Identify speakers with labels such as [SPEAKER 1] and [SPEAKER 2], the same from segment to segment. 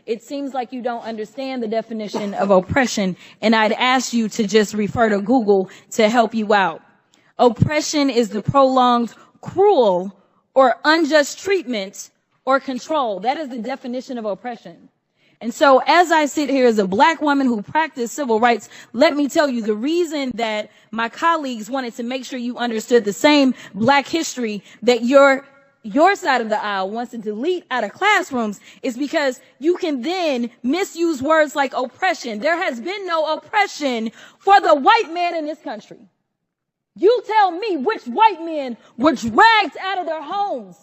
[SPEAKER 1] It seems like you don't understand the definition of oppression, and I'd ask you to just refer to Google to help you out. Oppression is the prolonged, cruel, or unjust treatment or control. That is the definition of oppression. And so as I sit here as a black woman who practiced civil rights, let me tell you the reason that my colleagues wanted to make sure you understood the same black history that your side of the aisle wants to delete out of classrooms is because you can then misuse words like oppression. There has been no oppression for the white man in this country. You tell me which white men were dragged out of their homes.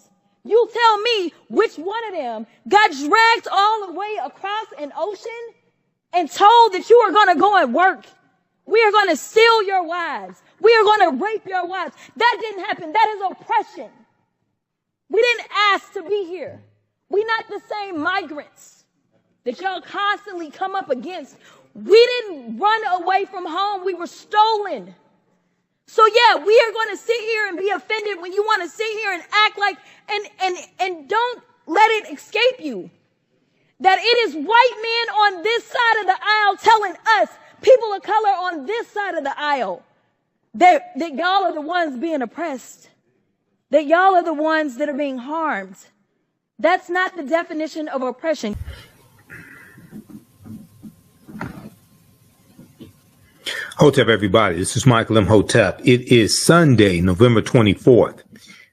[SPEAKER 1] You tell me which one of them got dragged all the way across an ocean and told that you are going to go and work. We are going to steal your wives. We are going to rape your wives. That didn't happen. That is oppression. We didn't ask to be here. We're not the same migrants that y'all constantly come up against. We didn't run away from home. We were stolen. So yeah, we are going to sit here and be offended when you want to sit here and act like, and don't let it escape you that it is white men on this side of the aisle telling us, people of color on this side of the aisle, that y'all are the ones being oppressed, that y'all are the ones that are being harmed. That's not the definition of oppression.
[SPEAKER 2] Hotep, everybody. This is Michael Imhotep. It is Sunday, November 24th,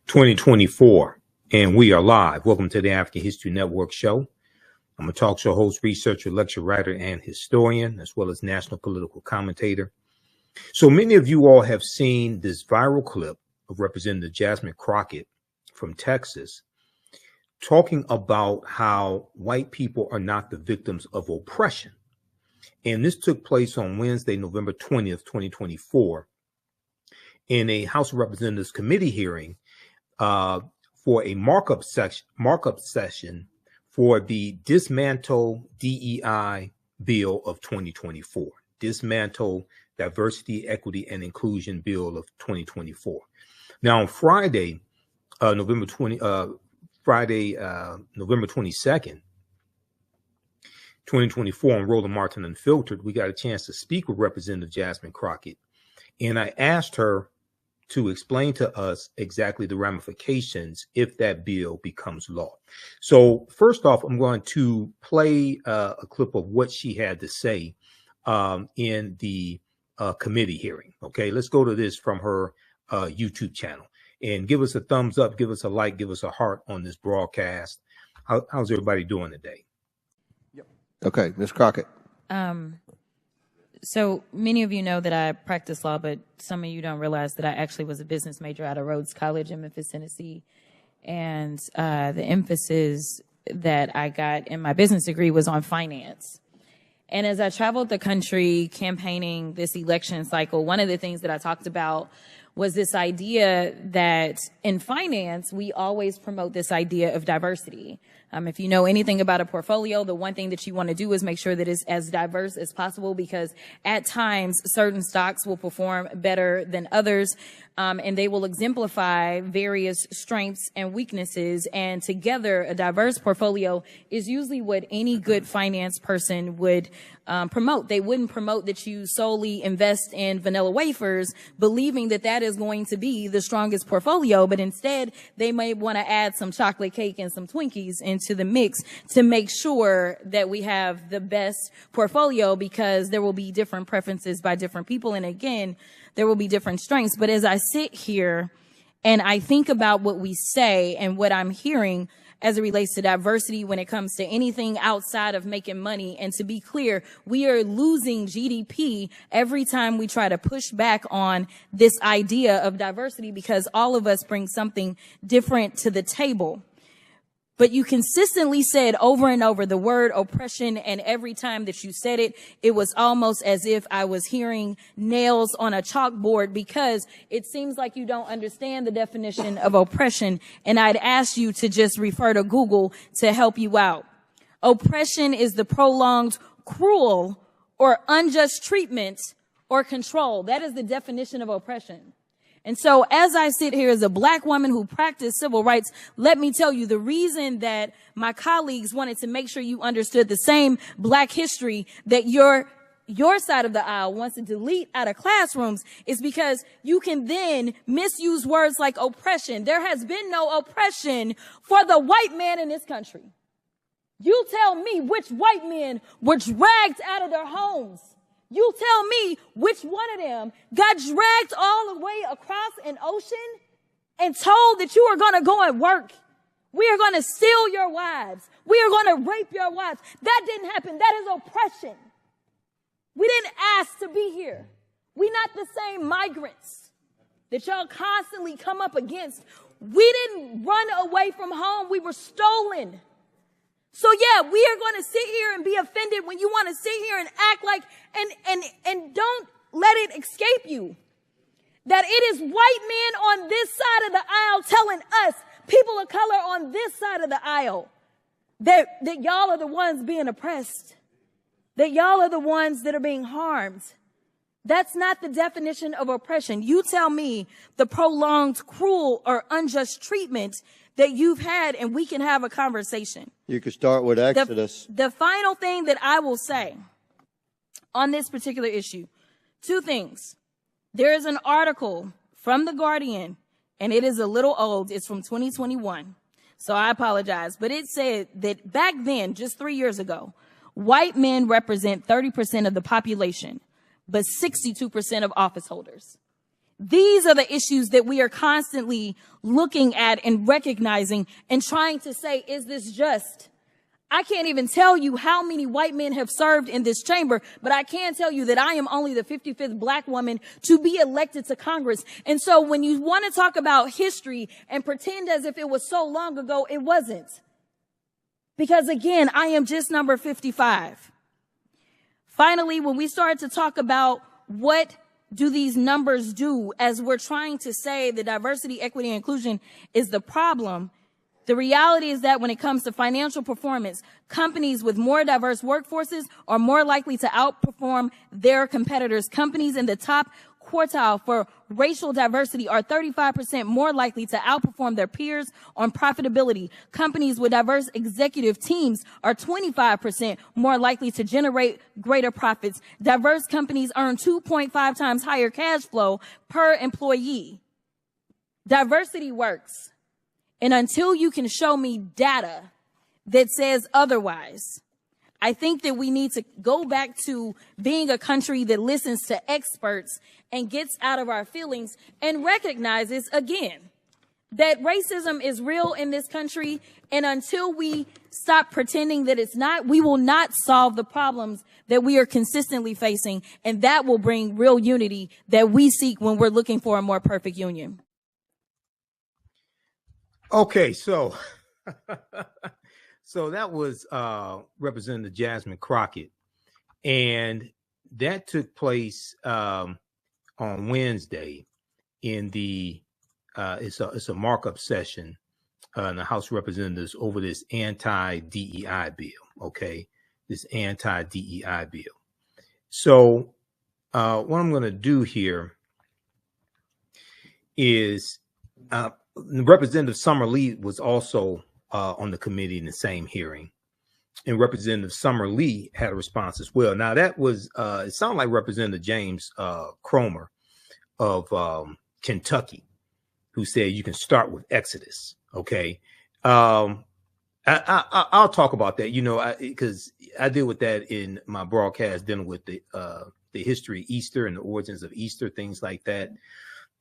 [SPEAKER 2] 2024, and we are live. Welcome to the African History Network show. I'm a talk show host, researcher, lecture writer, and historian, as well as national political commentator. So many of you all have seen this viral clip of Representative Jasmine Crockett from Texas talking about how white people are not the victims of oppression. And this took place on Wednesday, November 20th, 2024, in a House of Representatives committee hearing for a markup session for the Dismantle DEI bill of 2024, Dismantle Diversity, Equity, and Inclusion bill of 2024. Now, on Friday, November 22nd, 2024 on Roland Martin Unfiltered, we got a chance to speak with Representative Jasmine Crockett. And I asked her to explain to us exactly the ramifications if that bill becomes law. So first off, I'm going to play a clip of what she had to say in the committee hearing. Okay, let's go to this from her YouTube channel. And give us a thumbs up, give us a like, give us a heart on this broadcast. How's everybody doing today?
[SPEAKER 3] Okay, Ms. Crockett.
[SPEAKER 1] So many of you know that I practice law, but some of you don't realize that I actually was a business major out of Rhodes College in Memphis, Tennessee. And the emphasis that I got in my business degree was on finance. And as I traveled the country campaigning this election cycle, one of the things that I talked about was this idea that in finance, we always promote this idea of diversity. If you know anything about a portfolio, the one thing that you want to do is make sure that it's as diverse as possible, because at times certain stocks will perform better than others, and they will exemplify various strengths and weaknesses. And together, a diverse portfolio is usually what any good finance person would promote. They wouldn't promote that you solely invest in vanilla wafers, believing that that is going to be the strongest portfolio, but instead they may want to add some chocolate cake and some Twinkies into the mix to make sure that we have the best portfolio, because there will be different preferences by different people. And again, there will be different strengths. But as I sit here and I think about what we say and what I'm hearing as it relates to diversity when it comes to anything outside of making money. And to be clear, we are losing GDP every time we try to push back on this idea of diversity, because all of us bring something different to the table. But you consistently said over and over the word oppression, and every time that you said it, it was almost as if I was hearing nails on a chalkboard, because it seems like you don't understand the definition of oppression, and I'd ask you to just refer to Google to help you out. Oppression is the prolonged, cruel, or unjust treatment or control. That is the definition of oppression. And so as I sit here as a black woman who practiced civil rights, let me tell you the reason that my colleagues wanted to make sure you understood the same black history that your side of the aisle wants to delete out of classrooms is because you can then misuse words like oppression. There has been no oppression for the white man in this country. You tell me which white men were dragged out of their homes. You tell me which one of them got dragged all the way across an ocean and told that you are going to go and work. We are going to steal your wives. We are going to rape your wives. That didn't happen. That is oppression. We didn't ask to be here. We're not the same migrants that y'all constantly come up against. We didn't run away from home. We were stolen. So yeah, we are going to sit here and be offended when you want to sit here and act like, and don't let it escape you that it is white men on this side of the aisle telling us, people of color on this side of the aisle, that y'all are the ones being oppressed, that y'all are the ones that are being harmed. That's not the definition of oppression. You tell me the prolonged, cruel, or unjust treatment that you've had, and we can have a conversation.
[SPEAKER 3] You could start with Exodus.
[SPEAKER 1] The final thing that I will say on this particular issue, two things. There is an article from The Guardian, and it is a little old. It's from 2021, so I apologize. But it said that back then, just 3 years ago, white men represent 30% of the population, but 62% of office holders. These are the issues that we are constantly looking at and recognizing and trying to say, is this just? I can't even tell you how many white men have served in this chamber, but I can tell you that I am only the 55th black woman to be elected to Congress. And so when you want to talk about history and pretend as if it was so long ago, it wasn't. Because again, I am just number 55. Finally, when we start to talk about what do these numbers do as we're trying to say that diversity, equity, and inclusion is the problem, the reality is that when it comes to financial performance, companies with more diverse workforces are more likely to outperform their competitors. Companies in the top quartile for racial diversity are 35% more likely to outperform their peers on profitability. Companies with diverse executive teams are 25% more likely to generate greater profits. Diverse companies earn 2.5 times higher cash flow per employee. Diversity works. And until you can show me data that says otherwise, I think that we need to go back to being a country that listens to experts and gets out of our feelings and recognizes, again, that racism is real in this country. And until we stop pretending that it's not, we will not solve the problems that we are consistently facing. And that will bring real unity that we seek when we're looking for a more perfect union.
[SPEAKER 2] Okay, so so that was Representative Jasmine Crockett, and that took place on Wednesday in the it's a markup session in the House of Representatives over this anti-DEI bill. Okay, this anti-DEI bill. So what I'm going to do here is Representative Summer Lee was also on the committee in the same hearing, and Representative Summer Lee had a response as well. Now that was it sounded like Representative James Cromer of Kentucky, who said you can start with Exodus. Okay, I'll talk about that. You know, because I deal with that in my broadcast, dealing with the history of Easter and the origins of Easter, things like that,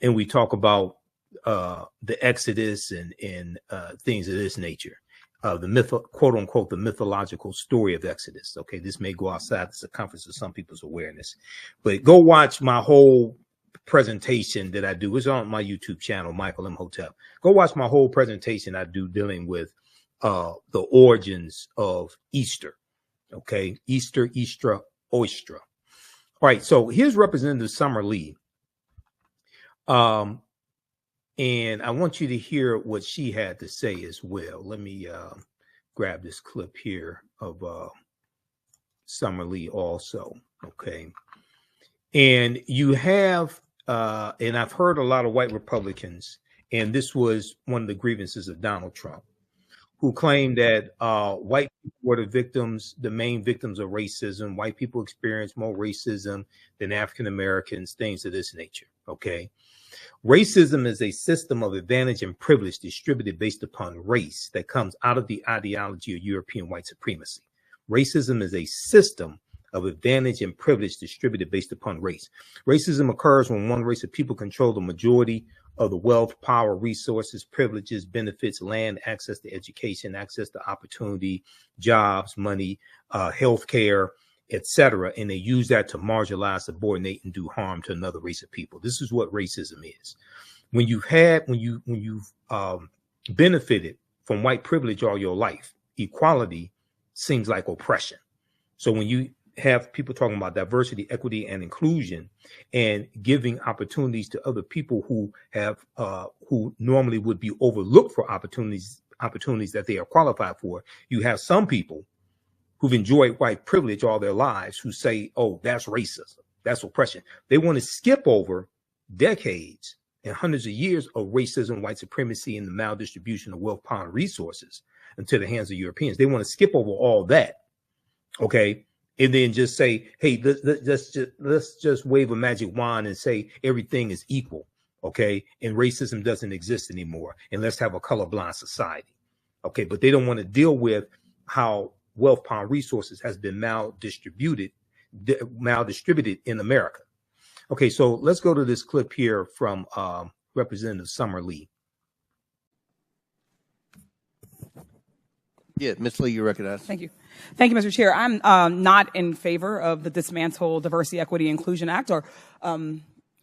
[SPEAKER 2] and we talk about the Exodus and things of this nature, the quote unquote, the mythological story of Exodus. Okay, this may go outside the circumference of some people's awareness, but go watch my whole presentation that I do. It's on my YouTube channel, Michael Imhotep. Go watch my whole presentation I do dealing with the origins of Easter. Okay, Easter, Eastra, Oistra. All right, so here's Representative Summer Lee. And I want you to hear what she had to say as well. Let me grab this clip here of Summer Lee also. Okay. And you have and I've heard a lot of white Republicans, and this was one of the grievances of Donald Trump, who claimed that white people were the main victims of racism. White people experience more racism than African Americans, things of this nature. Okay. Racism is a system of advantage and privilege distributed based upon race that comes out of the ideology of European white supremacy. Racism is a system of advantage and privilege distributed based upon race. Racism occurs when one race of people control the majority of the wealth, power, resources, privileges, benefits, land, access to education, access to opportunity, jobs, money, health care, etc. And they use that to marginalize, subordinate, and do harm to another race of people. This is what racism is. When you've benefited from white privilege all your life, equality seems like oppression. So when you have people talking about diversity, equity, and inclusion, and giving opportunities to other people who normally would be overlooked for opportunities that they are qualified for, you have some people who've enjoyed white privilege all their lives who say, oh, that's racism, that's oppression. They want to skip over decades and hundreds of years of racism, white supremacy, and the maldistribution of wealth, power, and resources into the hands of Europeans. They want to skip over all that, okay, and then just say, hey, let's just wave a magic wand and say everything is equal, okay, and racism doesn't exist anymore, and let's have a colorblind society, okay. But they don't want to deal with how wealth, power, resources has been maldistributed in America. Okay, so let's go to this clip here from Representative Summer Lee.
[SPEAKER 3] Yeah, Ms. Lee, you're recognized.
[SPEAKER 4] Thank you. Thank you, Mr. Chair. I'm not in favor of the Dismantle Diversity, Equity, Inclusion Act, or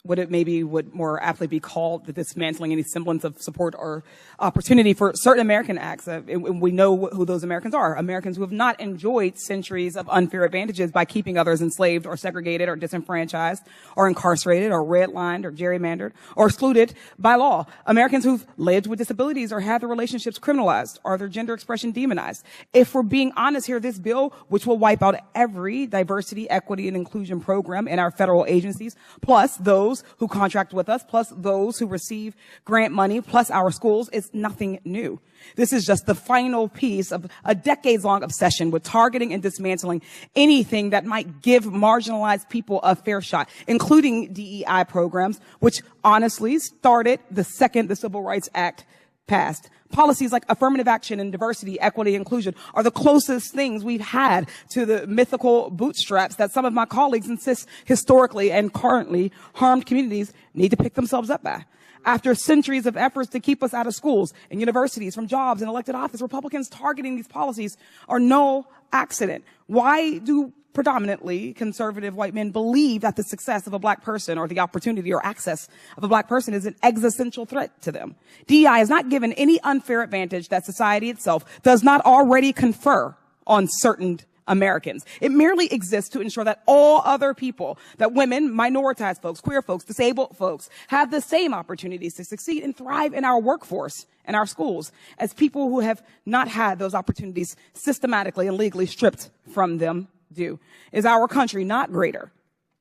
[SPEAKER 4] what it maybe would more aptly be called the dismantling any semblance of support or opportunity for certain American acts. We know who those Americans are. Americans who have not enjoyed centuries of unfair advantages by keeping others enslaved or segregated or disenfranchised or incarcerated or redlined or gerrymandered or excluded by law. Americans who've lived with disabilities or had their relationships criminalized or their gender expression demonized. If we're being honest here, this bill, which will wipe out every diversity, equity, and inclusion program in our federal agencies, plus those who contract with us, plus those who receive grant money, plus our schools, is nothing new. This is just the final piece of a decades-long obsession with targeting and dismantling anything that might give marginalized people a fair shot, including DEI programs, which honestly started the second the Civil Rights Act passed. Policies like affirmative action and diversity, equity, inclusion are the closest things we've had to the mythical bootstraps that some of my colleagues insist historically and currently harmed communities need to pick themselves up by. After centuries of efforts to keep us out of schools and universities, from jobs and elected office, Republicans targeting these policies are no accident. Why do predominantly conservative white men believe that the success of a black person or the opportunity or access of a black person is an existential threat to them? DEI is not given any unfair advantage that society itself does not already confer on certain Americans. It merely exists to ensure that all other people, that women, minoritized folks, queer folks, disabled folks, have the same opportunities to succeed and thrive in our workforce and our schools as people who have not had those opportunities systematically and legally stripped from them do. Is our country not greater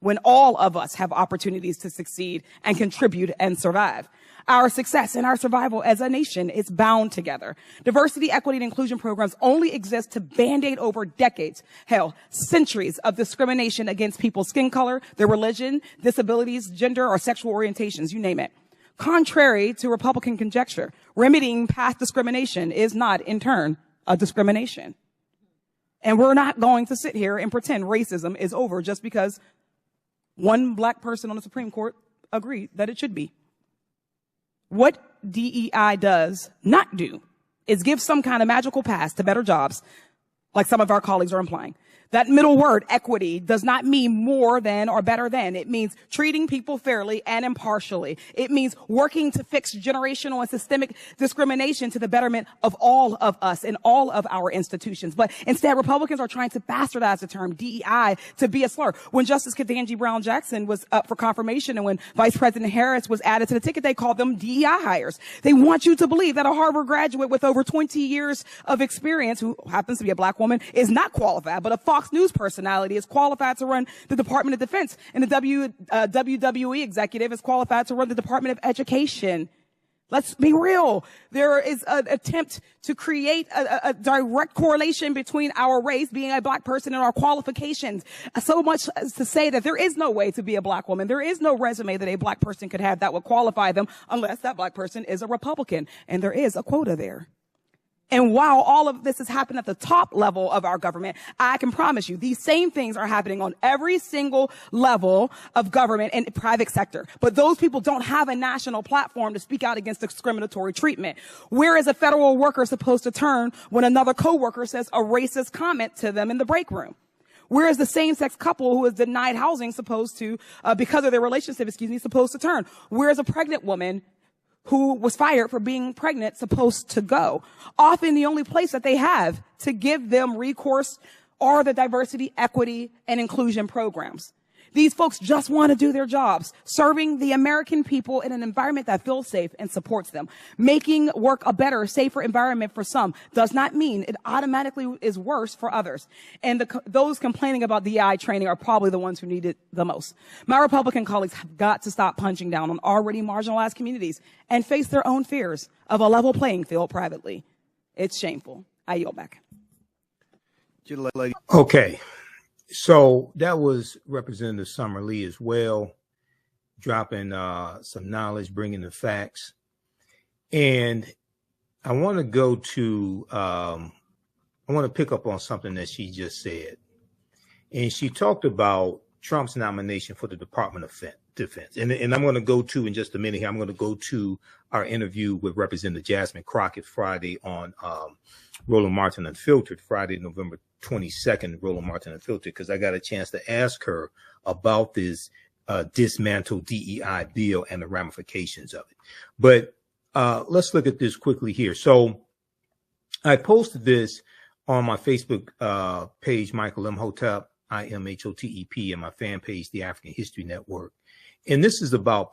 [SPEAKER 4] when all of us have opportunities to succeed and contribute and survive? Our success and our survival as a nation is bound together. Diversity, equity, and inclusion programs only exist to band-aid over decades, hell, centuries of discrimination against people's skin color, their religion, disabilities, gender, or sexual orientations, you name it. Contrary to Republican conjecture, remedying past discrimination is not, in turn, a discrimination. And we're not going to sit here and pretend racism is over just because one black person on the Supreme Court agreed that it should be. What DEI does not do is give some kind of magical pass to better jobs, like some of our colleagues are implying. That middle word, equity, does not mean more than or better than. It means treating people fairly and impartially. It means working to fix generational and systemic discrimination to the betterment of all of us in all of our institutions. But instead, Republicans are trying to bastardize the term DEI to be a slur. When Justice Ketanji Brown Jackson was up for confirmation and when Vice President Harris was added to the ticket, they called them DEI hires. They want you to believe that a Harvard graduate with over 20 years of experience, who happens to be a black woman, is not qualified, but a Fox News personality is qualified to run the Department of Defense, and the WWE executive is qualified to run the Department of Education. Let's be real. There is an attempt to create a direct correlation between our race, being a black person, and our qualifications. So much as to say that there is no way to be a black woman. There is no resume that a black person could have that would qualify them unless that black person is a Republican. And there is a quota there. And while all of this has happened at the top level of our government, I can promise you these same things are happening on every single level of government and private sector. But those people don't have a national platform to speak out against discriminatory treatment. Where is a federal worker supposed to turn when another coworker says a racist comment to them in the break room? Where is the same-sex couple who is denied housing supposed to, because of their relationship, supposed to turn? Where is a pregnant woman who was fired for being pregnant supposed to go? Often the only place that they have to give them recourse are the diversity, equity, and inclusion programs. These folks just want to do their jobs, serving the American people in an environment that feels safe and supports them. Making work a better, safer environment for some does not mean it automatically is worse for others. And those complaining about DEI training are probably the ones who need it the most. My Republican colleagues have got to stop punching down on already marginalized communities and face their own fears of a level playing field privately. It's shameful. I yield back.
[SPEAKER 2] Okay. So that was Representative Summer Lee as well, dropping some knowledge, bringing the facts. And I want to go to, I want to pick up on something that she just said. And she talked about Trump's nomination for the Department of Defense. And I'm going to go to, in just a minute here, I'm going to go to our interview with Representative Jasmine Crockett Friday on Roland Martin Unfiltered, Friday, November 22nd, Roland Martin Unfiltered, because I got a chance to ask her about this dismantle DEI bill and the ramifications of it. But let's look at this quickly here. So I posted this on my Facebook page, Michael Imhotep, IMHOTEP, and my fan page, the African History Network. And this is about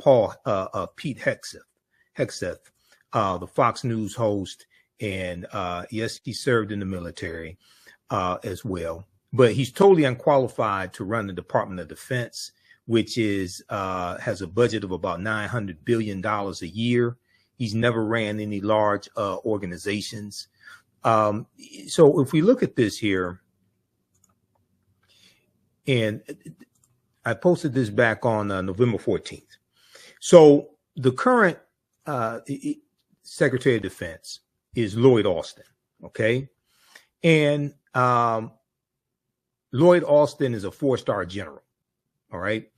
[SPEAKER 2] Pete Hegseth, the Fox News host. And yes, he served in the military as well, but he's totally unqualified to run the Department of Defense, which is has a budget of about $900 billion a year. He's never ran any large organizations. So if we look at this here, and I posted this back on November 14th. So the current Secretary of Defense is Lloyd Austin, okay? And Lloyd Austin is a 4-star general, all right?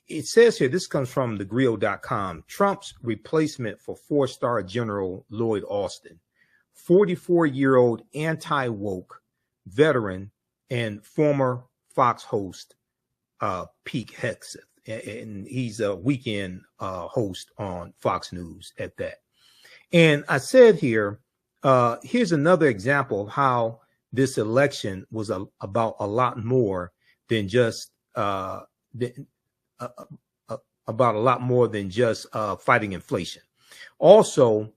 [SPEAKER 2] It says here, this comes from thegrio.com, Trump's replacement for 4-star General Lloyd Austin, 44-year-old anti-woke veteran and former Fox host Pete Hegseth. And he's a weekend host on Fox News at that. And I said here, here's another example of how this election was about a lot more than just fighting inflation. Also,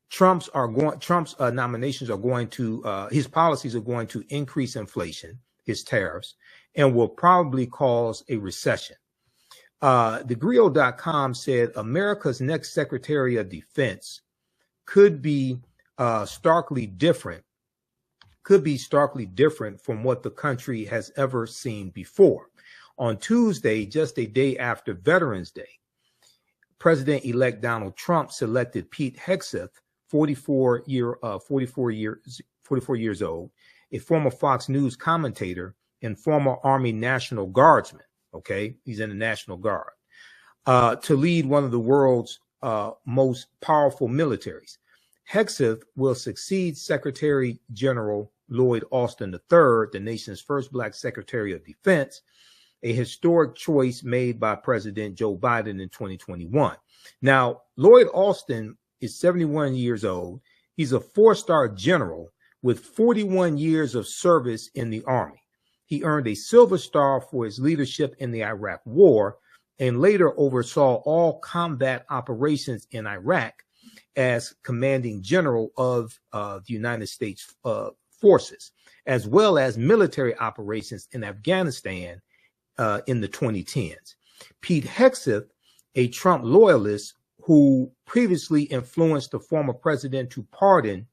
[SPEAKER 2] Trump's nominations are going to his policies are going to increase inflation, his tariffs, and will probably cause a recession. Thegrio.com said America's next Secretary of Defense could be starkly different from what the country has ever seen before. On Tuesday, just a day after Veterans Day, President-elect Donald Trump selected Pete Hegseth, 44 years old, a former Fox News commentator and former Army National Guardsman. Okay, he's in the National Guard, to lead one of the world's most powerful militaries. Hegseth will succeed Secretary General Lloyd Austin III, the nation's first Black Secretary of Defense, a historic choice made by President Joe Biden in 2021. Now, Lloyd Austin is 71 years old. He's a 4-star general with 41 years of service in the Army. He earned a Silver Star for his leadership in the Iraq War and later oversaw all combat operations in Iraq as commanding general of the United States forces, as well as military operations in Afghanistan in the 2010s. Pete Hegseth, a Trump loyalist who previously influenced the former president to pardon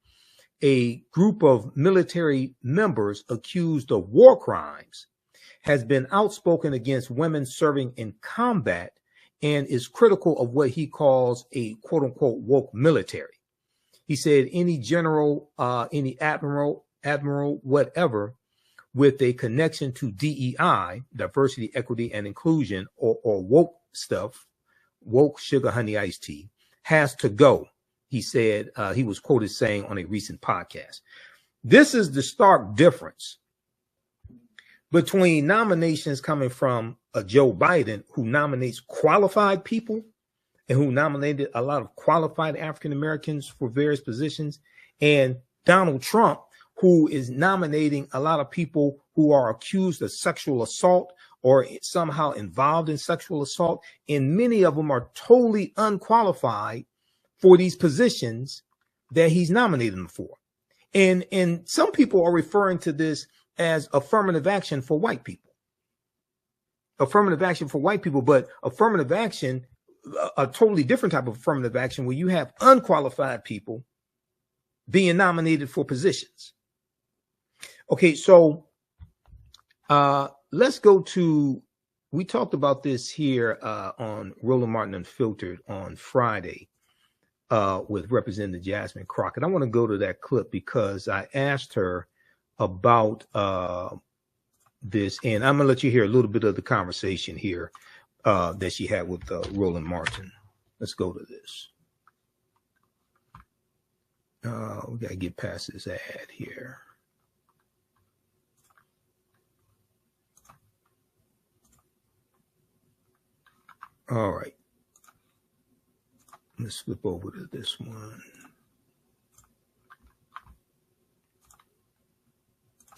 [SPEAKER 2] a group of military members accused of war crimes, has been outspoken against women serving in combat and is critical of what he calls a quote unquote woke military. He said any general, any admiral, whatever, with a connection to DEI, diversity, equity, and inclusion, or woke stuff, woke sugar honey iced tea, has to go. He said, he was quoted saying on a recent podcast. This is the stark difference between nominations coming from a Joe Biden, who nominates qualified people and who nominated a lot of qualified African Americans for various positions, and Donald Trump, who is nominating a lot of people who are accused of sexual assault or somehow involved in sexual assault. And many of them are totally unqualified for these positions that he's nominating them for. And some people are referring to this as affirmative action for white people. Affirmative action for white people, but affirmative action, a totally different type of affirmative action where you have unqualified people being nominated for positions. Okay, so let's go to, we talked about this here on Roland Martin Unfiltered on Friday with Representative Jasmine Crockett. I want to go to that clip because I asked her about this, and I'm going to let you hear a little bit of the conversation here that she had with Roland Martin. Let's go to this. We got to get past this ad here. All right. Let's flip over to this one.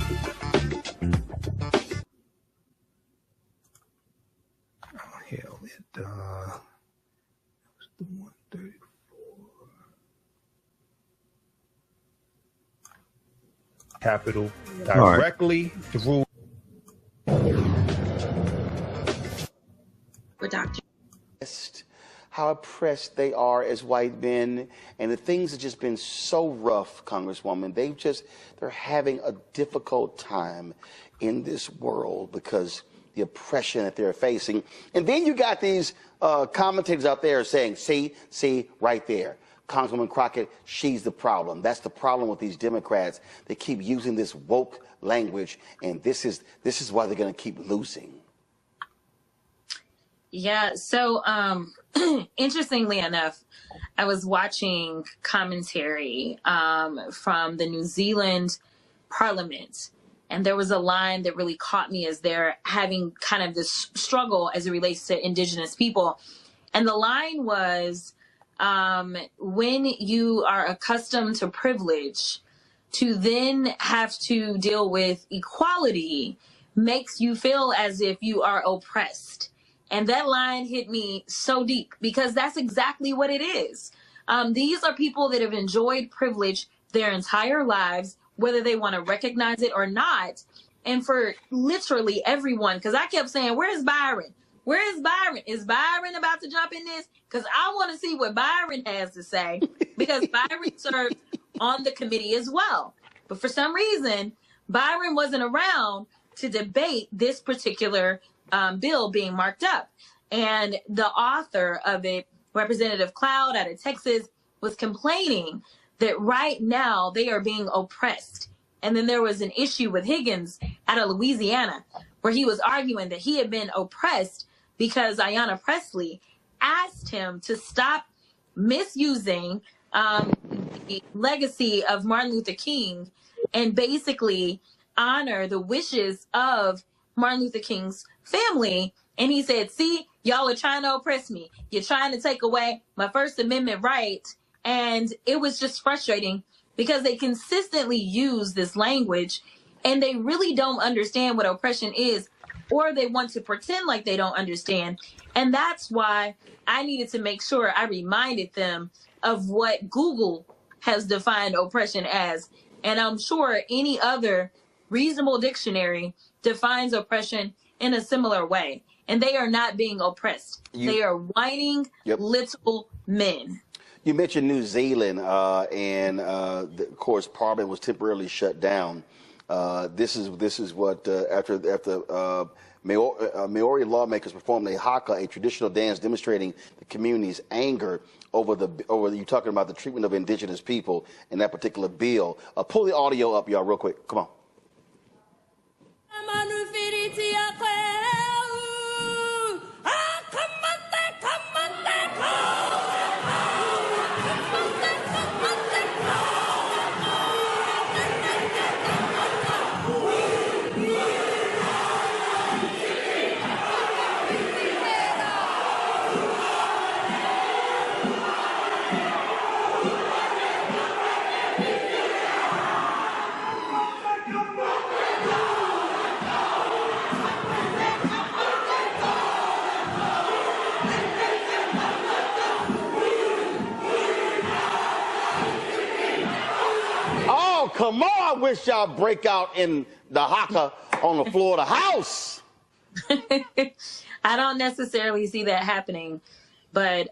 [SPEAKER 2] Oh, hell, it was the 134.
[SPEAKER 5] Capital directly through.
[SPEAKER 6] For Dr.
[SPEAKER 7] How oppressed they are as white men, and the things have just been so rough, Congresswoman. They're having a difficult time in this world because the oppression that they're facing. And then you got these commentators out there saying, see, right there. Congresswoman Crockett, she's the problem. That's the problem with these Democrats. They keep using this woke language, and this is why they're going to keep losing.
[SPEAKER 6] Yeah, so interestingly enough, I was watching commentary from the New Zealand Parliament, and there was a line that really caught me as they're having kind of this struggle as it relates to Indigenous people. And the line was, when you are accustomed to privilege, to then have to deal with equality makes you feel as if you are oppressed. And that line hit me so deep because that's exactly what it is. These are people that have enjoyed privilege their entire lives, whether they want to recognize it or not. And for literally everyone, because I kept saying, where's Byron? Where is Byron? Is Byron about to jump in this? Because I want to see what Byron has to say, because Byron served on the committee as well. But for some reason, Byron wasn't around to debate this particular bill being marked up. And the author of it, Representative Cloud out of Texas, was complaining that right now they are being oppressed. And then there was an issue with Higgins out of Louisiana, where he was arguing that he had been oppressed because Ayanna Pressley asked him to stop misusing the legacy of Martin Luther King and basically honor the wishes of Martin Luther King's family. And he said, see, y'all are trying to oppress me. You're trying to take away my First Amendment right. And it was just frustrating because they consistently use this language and they really don't understand what oppression is, or they want to pretend like they don't understand. And that's why I needed to make sure I reminded them of what Google has defined oppression as. And I'm sure any other reasonable dictionary defines oppression in a similar way. And they are not being oppressed. They are whining little men.
[SPEAKER 7] You mentioned New Zealand, and of course, Parliament was temporarily shut down. This is what after Maori lawmakers performed a haka, a traditional dance demonstrating the community's anger over you talking about the treatment of indigenous people in that particular bill. Pull the audio up, y'all, real quick. Come on. Come on, I wish y'all break out in the haka on the floor of the House.
[SPEAKER 6] I don't necessarily see that happening, but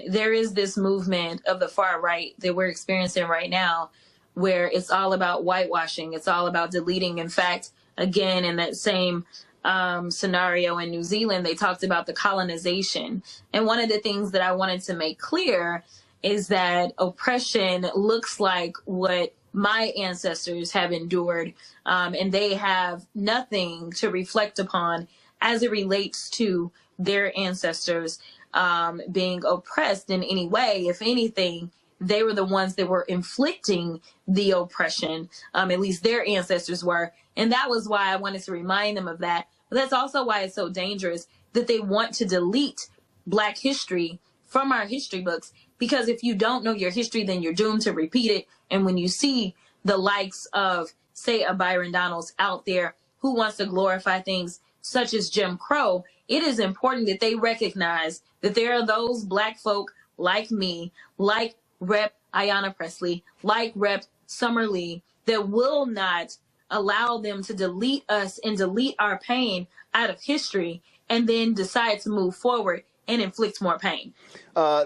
[SPEAKER 6] there is this movement of the far right that we're experiencing right now where it's all about whitewashing. It's all about deleting. In fact, again, in that same scenario in New Zealand, they talked about the colonization. And one of the things that I wanted to make clear is that oppression looks like what my ancestors have endured, and they have nothing to reflect upon as it relates to their ancestors being oppressed in any way. If anything, they were the ones that were inflicting the oppression, at least their ancestors were. And that was why I wanted to remind them of that. But that's also why it's so dangerous that they want to delete Black history from our history books. Because if you don't know your history, then you're doomed to repeat it. And when you see the likes of, say, a Byron Donalds out there who wants to glorify things such as Jim Crow, it is important that they recognize that there are those Black folk like me, like Rep. Ayanna Pressley, like Rep. Summer Lee, that will not allow them to delete us and delete our pain out of history and then decide to move forward and inflict more pain.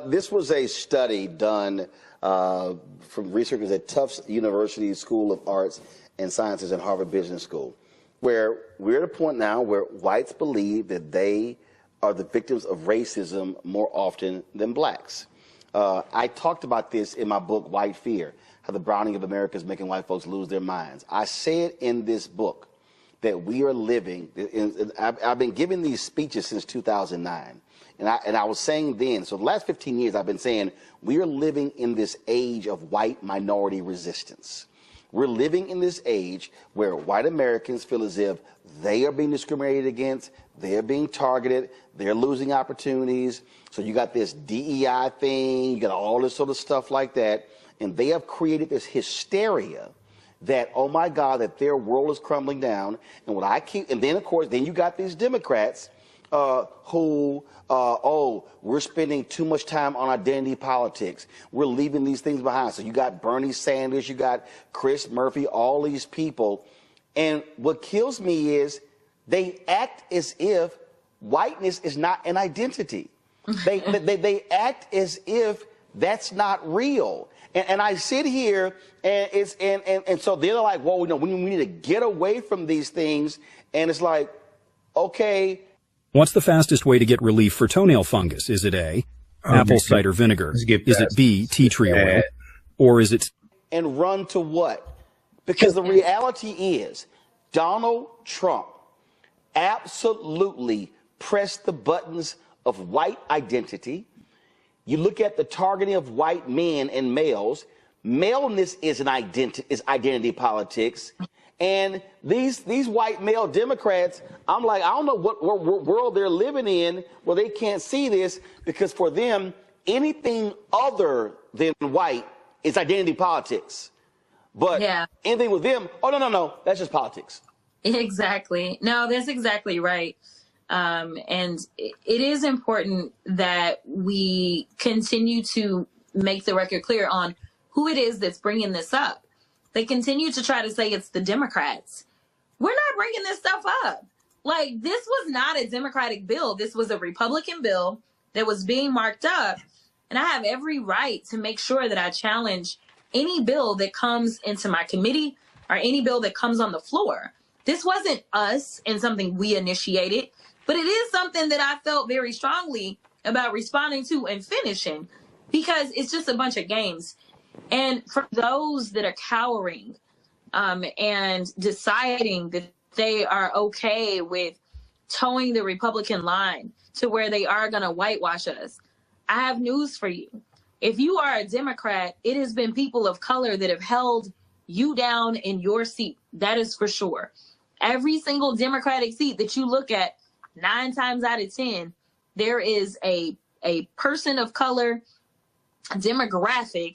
[SPEAKER 7] This was a study done from researchers at Tufts University School of Arts and Sciences and Harvard Business School, where we're at a point now where whites believe that they are the victims of racism more often than Blacks. I talked about this in my book, White Fear, how the browning of America is making white folks lose their minds. I said in this book that we are living, I've been giving these speeches since 2009. And I was saying then, so the last 15 years I've been saying, we are living in this age of white minority resistance. We're living in this age where white Americans feel as if they are being discriminated against, they're being targeted, they're losing opportunities. So you got this DEI thing, you got all this sort of stuff like that, and they have created this hysteria that, oh my God, that their world is crumbling down. And what I keep, and then of course, then you got these Democrats who, we're spending too much time on identity politics. We're leaving these things behind. So you got Bernie Sanders, you got Chris Murphy, all these people. And what kills me is they act as if whiteness is not an identity. They act as if that's not real. And I sit here and so they're like, well, we need to get away from these things. And it's like, okay.
[SPEAKER 8] What's the fastest way to get relief for toenail fungus? Is it A, apple cider vinegar? Is it B, tea tree oil? Or is it...
[SPEAKER 7] And run to what? Because the reality is Donald Trump absolutely pressed the buttons of white identity. You look at the targeting of white men and males. Maleness is identity politics. And these white male Democrats, I'm like, I don't know what world they're living in where they can't see this, because for them, anything other than white is identity politics. But anything with them, oh, no, that's just politics.
[SPEAKER 6] Exactly. No, that's exactly right. And it is important that we continue to make the record clear on who it is that's bringing this up. they continue to try to say it's the Democrats. We're not bringing this stuff up. Like, this was not a Democratic bill. This was a Republican bill that was being marked up. And I have every right to make sure that I challenge any bill that comes into my committee or any bill that comes on the floor. This wasn't us and something we initiated, but it is something that I felt very strongly about responding to and finishing, because it's just a bunch of games. And for those that are cowering and deciding that they are okay with towing the Republican line to where they are going to whitewash us, I have news for you. If you are a Democrat, it has been people of color that have held you down in your seat. That is for sure. Every single Democratic seat that you look at, 9 times out of 10, there is a person of color demographic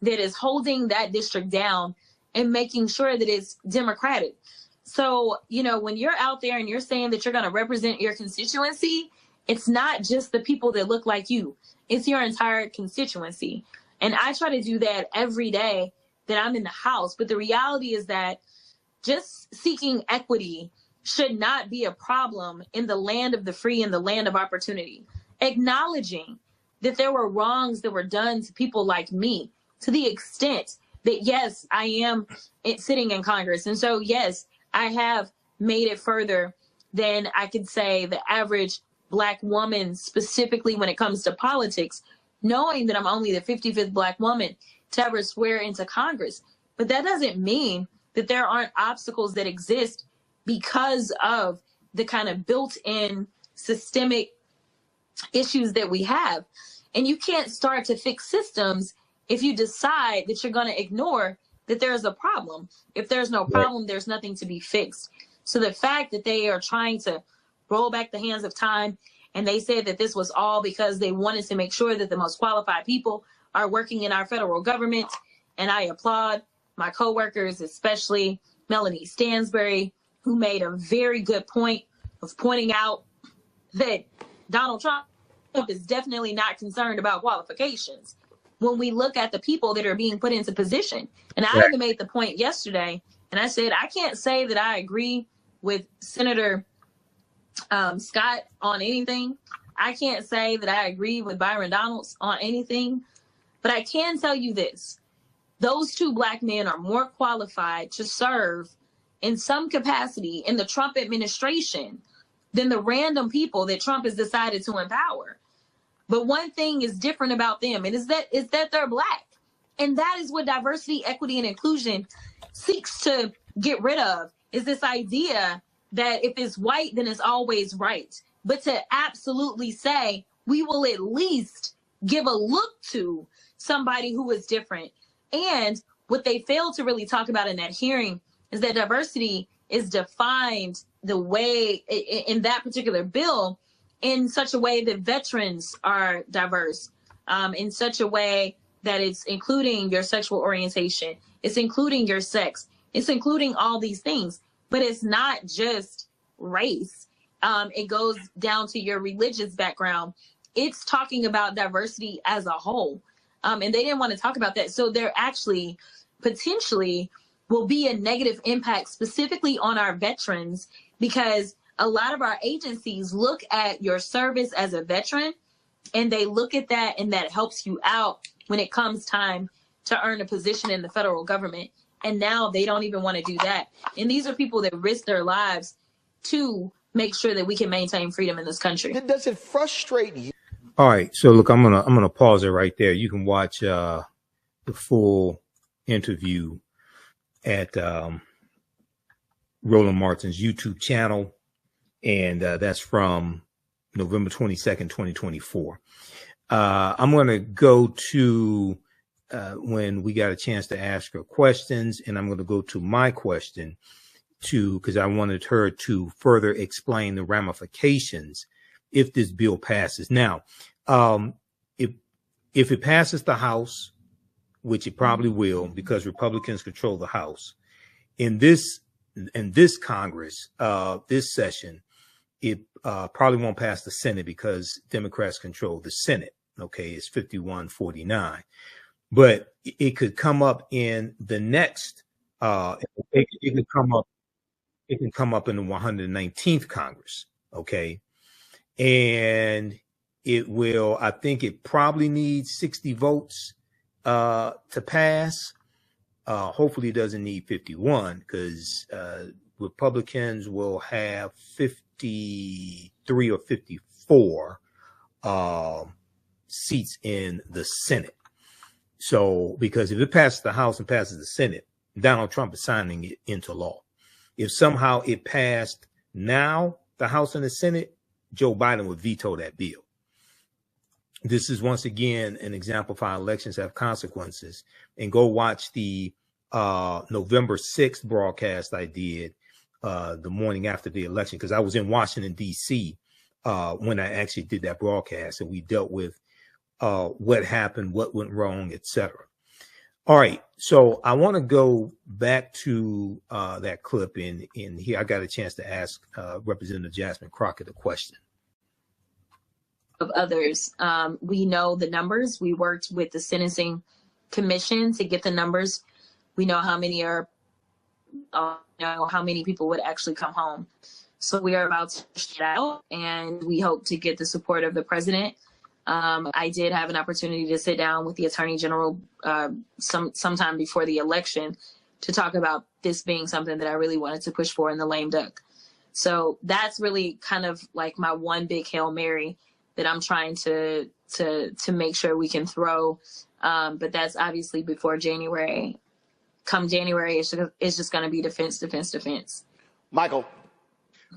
[SPEAKER 6] that is holding that district down and making sure that it's Democratic. So, you know, when you're out there and you're saying that you're going to represent your constituency, it's not just the people that look like you. It's your entire constituency. And I try to do that every day that I'm in the House. But the reality is that just seeking equity should not be a problem in the land of the free and the land of opportunity. Acknowledging that there were wrongs that were done to people like me, to the extent that, yes, I am sitting in Congress. And so, yes, I have made it further than I could say the average Black woman, specifically when it comes to politics, knowing that I'm only the 55th Black woman to ever swear into Congress. But that doesn't mean that there aren't obstacles that exist because of the kind of built-in systemic issues that we have. And you can't start to fix systems if you decide that you're going to ignore that there is a problem. If there's no problem, there's nothing to be fixed. So the fact that they are trying to roll back the hands of time, and they said that this was all because they wanted to make sure that the most qualified people are working in our federal government, and I applaud my coworkers, especially Melanie Stansbury, who made a very good point of pointing out that Donald Trump is definitely not concerned about qualifications when we look at the people that are being put into position. And I even made the point yesterday, and I said, I can't say that I agree with Senator Scott on anything. I can't say that I agree with Byron Donalds on anything, but I can tell you this. Those 2 Black men are more qualified to serve in some capacity in the Trump administration than the random people that Trump has decided to empower. But one thing is different about them, and is that they're Black. And that is what diversity, equity, and inclusion seeks to get rid of, is this idea that if it's white, then it's always right. But to absolutely say, we will at least give a look to somebody who is different. And what they failed to really talk about in that hearing is that diversity is defined the way in that particular bill in such a way that veterans are diverse, in such a way that it's including your sexual orientation, it's including your sex, it's including all these things. But it's not just race. It goes down to your religious background. It's talking about diversity as a whole. And they didn't want to talk about that. So there actually potentially will be a negative impact specifically on our veterans, because a lot of our agencies look at your service as a veteran, and they look at that, and that helps you out when it comes time to earn a position in the federal government. And now they don't even want to do that. And these are people that risk their lives to make sure that we can maintain freedom in this country.
[SPEAKER 7] Does it frustrate you?
[SPEAKER 2] All right. So look, I'm gonna pause it right there. You can watch the full interview at Roland Martin's YouTube channel, and that's from November 22nd, 2024. I'm gonna go to when we got a chance to ask her questions, and I'm going to go to my question because I wanted her to further explain the ramifications if this bill passes. Now, if it passes the House, which it probably will, because Republicans control the House, in this Congress, this session, it probably won't pass the Senate because Democrats control the Senate. Okay, it's 51-49. But it could come up in the next It can come up. It can come up in the 119th Congress. Okay, and it will. I think it probably needs 60 votes to pass. Hopefully, it doesn't need 51 because Republicans will have 53 or 54 seats in the Senate. So, because if it passes the House and passes the Senate, Donald Trump is signing it into law. If somehow it passed now, the House and the Senate, Joe Biden would veto that bill. This is once again an example of how elections have consequences. And go watch the November 6th broadcast I did the morning after the election, because I was in Washington, D.C. When I actually did that broadcast, and we dealt with what happened, what went wrong, etc. All right, so I want to go back to that clip in here. I got a chance to ask Representative Jasmine Crockett a question.
[SPEAKER 6] Of others, we know the numbers. We worked with the Sentencing Commission to get the numbers. We know how many are, know how many people would actually come home. So we are about to push it out, and we hope to get the support of the president. I did have an opportunity to sit down with the Attorney General sometime before the election to talk about this being something that I really wanted to push for in the lame duck. So that's really kind of like my one big Hail Mary that I'm trying to make sure we can throw. But that's obviously before January. Come January, it's just going to be defense, defense, defense.
[SPEAKER 7] Michael.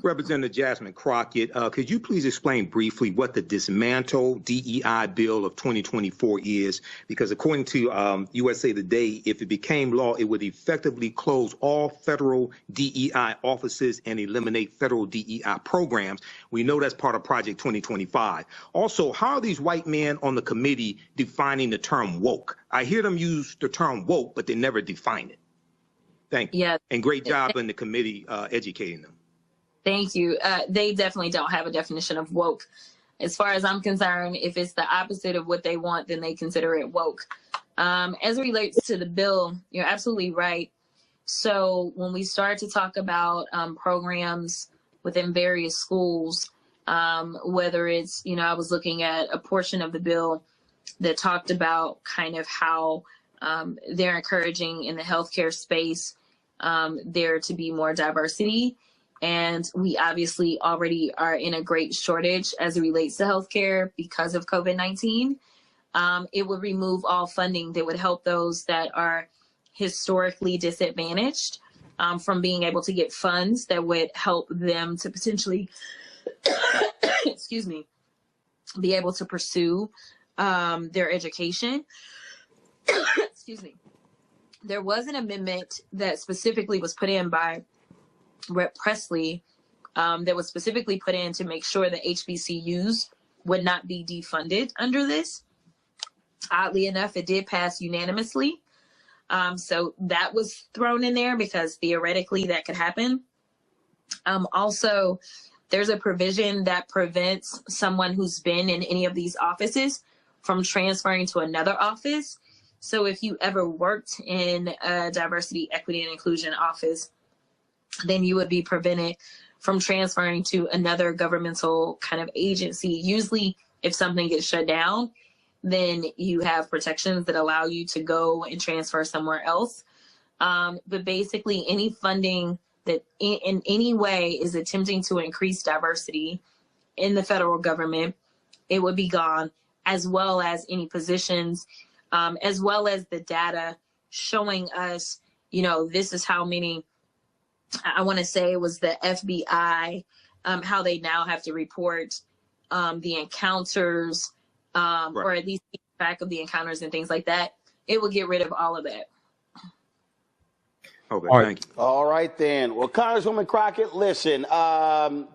[SPEAKER 2] Representative Jasmine Crockett, could you please explain briefly what the Dismantle DEI bill of 2024 is? Because according to USA Today, if it became law, it would effectively close all federal DEI offices and eliminate federal DEI programs. We know that's part of Project 2025. Also, how are these white men on the committee defining the term woke? I hear them use the term woke, but they never define it. Thank you.
[SPEAKER 6] Yeah.
[SPEAKER 2] And great job in the committee educating them.
[SPEAKER 6] Thank you. They definitely don't have a definition of woke. As far as I'm concerned, if it's the opposite of what they want, then they consider it woke. As it relates to the bill, you're absolutely right. So when we start to talk about programs within various schools, whether it's, I was looking at a portion of the bill that talked about kind of how they're encouraging in the healthcare space there to be more diversity. And we obviously already are in a great shortage as it relates to healthcare because of COVID-19. It would remove all funding that would help those that are historically disadvantaged from being able to get funds that would help them to potentially, excuse me, be able to pursue their education. Excuse me. There was an amendment that specifically was put in by Rep. Presley that was specifically put in to make sure that HBCUs would not be defunded under this. Oddly enough, it did pass unanimously. So that was thrown in there because theoretically that could happen. Also, there's a provision that prevents someone who's been in any of these offices from transferring to another office. So if you ever worked in a diversity, equity, and inclusion office, then you would be prevented from transferring to another governmental kind of agency. Usually, if something gets shut down, then you have protections that allow you to go and transfer somewhere else. But basically, any funding that in any way is attempting to increase diversity in the federal government, it would be gone, as well as any positions, as well as the data showing us, this is how many. I want to say it was the FBI, how they now have to report the encounters, or at least keep track of the encounters and things like that. It will get rid of all of that.
[SPEAKER 2] Okay,
[SPEAKER 7] thank you. All right, then. Well, Congresswoman Crockett, listen,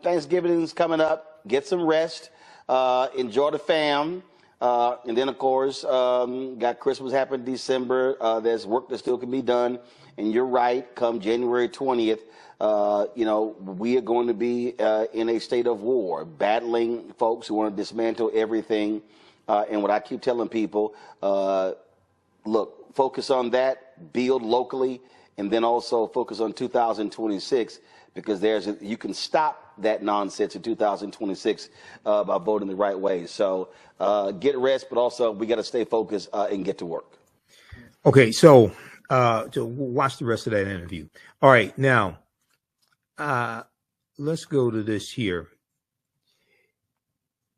[SPEAKER 7] Thanksgiving's coming up. Get some rest. Enjoy the fam. And then, of course, got Christmas happening December. There's work that still can be done. And you're right, come January 20th, we are going to be in a state of war, battling folks who want to dismantle everything. And what I keep telling people, look, focus on that, build locally, and then also focus on 2026, because you can stop that nonsense in 2026 by voting the right way. So get rest, but also we got to stay focused and get to work.
[SPEAKER 2] Okay, so watch the rest of that interview. All right, now let's go to this here.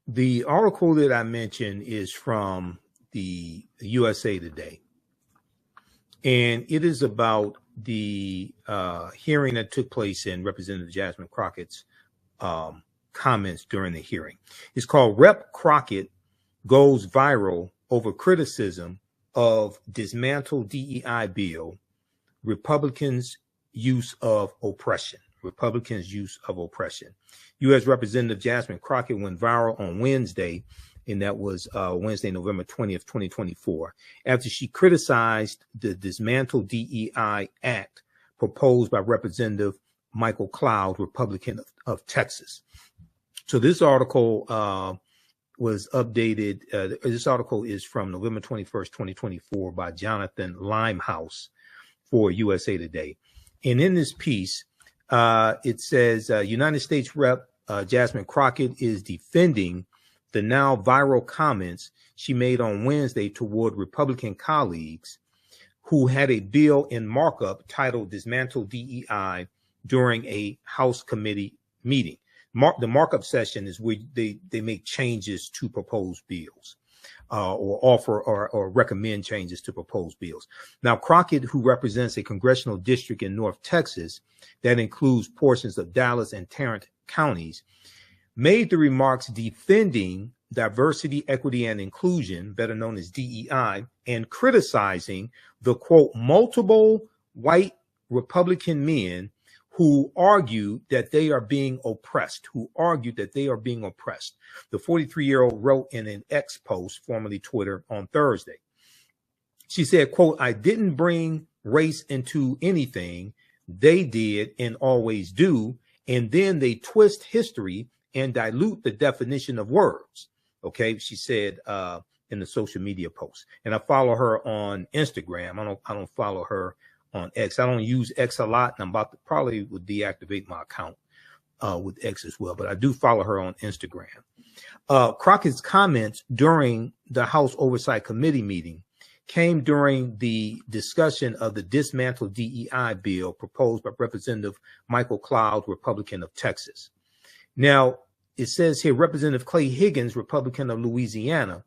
[SPEAKER 2] The article that I mentioned is from the USA Today, and it is about the hearing that took place in Representative Jasmine Crockett's comments during the hearing. It's called Rep. Crockett Goes Viral Over Criticism of Dismantle DEI Bill, Republicans' Use of Oppression. Republicans' use of oppression. U.S. Representative Jasmine Crockett went viral on Wednesday, and that was Wednesday, November 20th, 2024, after she criticized the Dismantle DEI Act proposed by Representative Michael Cloud, Republican of Texas. So this article was updated. This article is from November 21st, 2024 by Jonathan Limehouse for USA Today. And in this piece, it says United States Rep. Jasmine Crockett is defending the now viral comments she made on Wednesday toward Republican colleagues who had a bill in markup titled Dismantle DEI during a House committee meeting. The markup session is where they make changes to proposed bills or offer or recommend changes to proposed bills. Now, Crockett, who represents a congressional district in North Texas that includes portions of Dallas and Tarrant counties, made the remarks defending diversity, equity, and inclusion, better known as DEI, and criticizing the, quote, multiple white Republican men who argue that they are being oppressed, The 43-year-old wrote in an X post, formerly Twitter, on Thursday. She said, quote, I didn't bring race into anything. They did and always do. And then they twist history and dilute the definition of words. Okay, she said in the social media post. And I follow her on Instagram. I don't follow her on X. I don't use X a lot, and I'm about to probably would deactivate my account with X as well. But I do follow her on Instagram. Crockett's comments during the House Oversight Committee meeting came during the discussion of the Dismantle DEI bill proposed by Representative Michael Cloud, Republican of Texas. Now, it says here Representative Clay Higgins, Republican of Louisiana,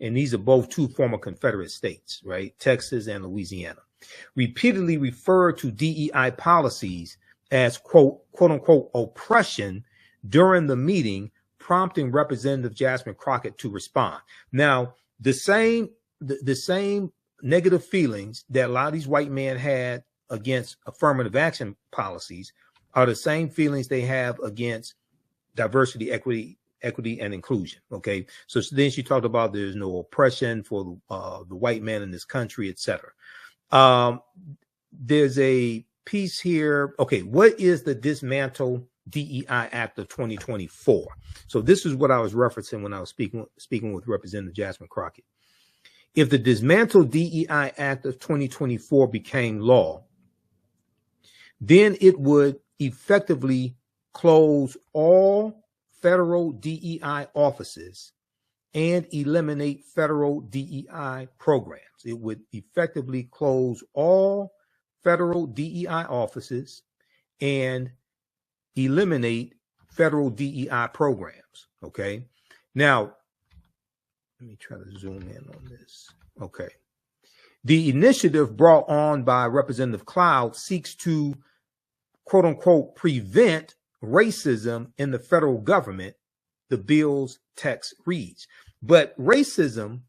[SPEAKER 2] and these are both two former Confederate states, right? Texas and Louisiana, repeatedly referred to DEI policies as, quote unquote, oppression during the meeting, prompting Representative Jasmine Crockett to respond. Now, the same negative feelings that a lot of these white men had against affirmative action policies are the same feelings they have against diversity, equity, and inclusion. Okay. So then she talked about there's no oppression for the white man in this country, etc. There's a piece here. Okay. What is the Dismantle DEI Act of 2024? So this is what I was referencing when I was speaking with Representative Jasmine Crockett. If the Dismantle DEI Act of 2024 became law, then it would effectively close all federal DEI offices and eliminate federal DEI programs. It would effectively close all federal DEI offices and eliminate federal DEI programs. Okay. Now, let me try to zoom in on this. Okay. The initiative brought on by Representative Cloud seeks to, quote unquote, prevent racism in the federal government, the bill's text reads. But racism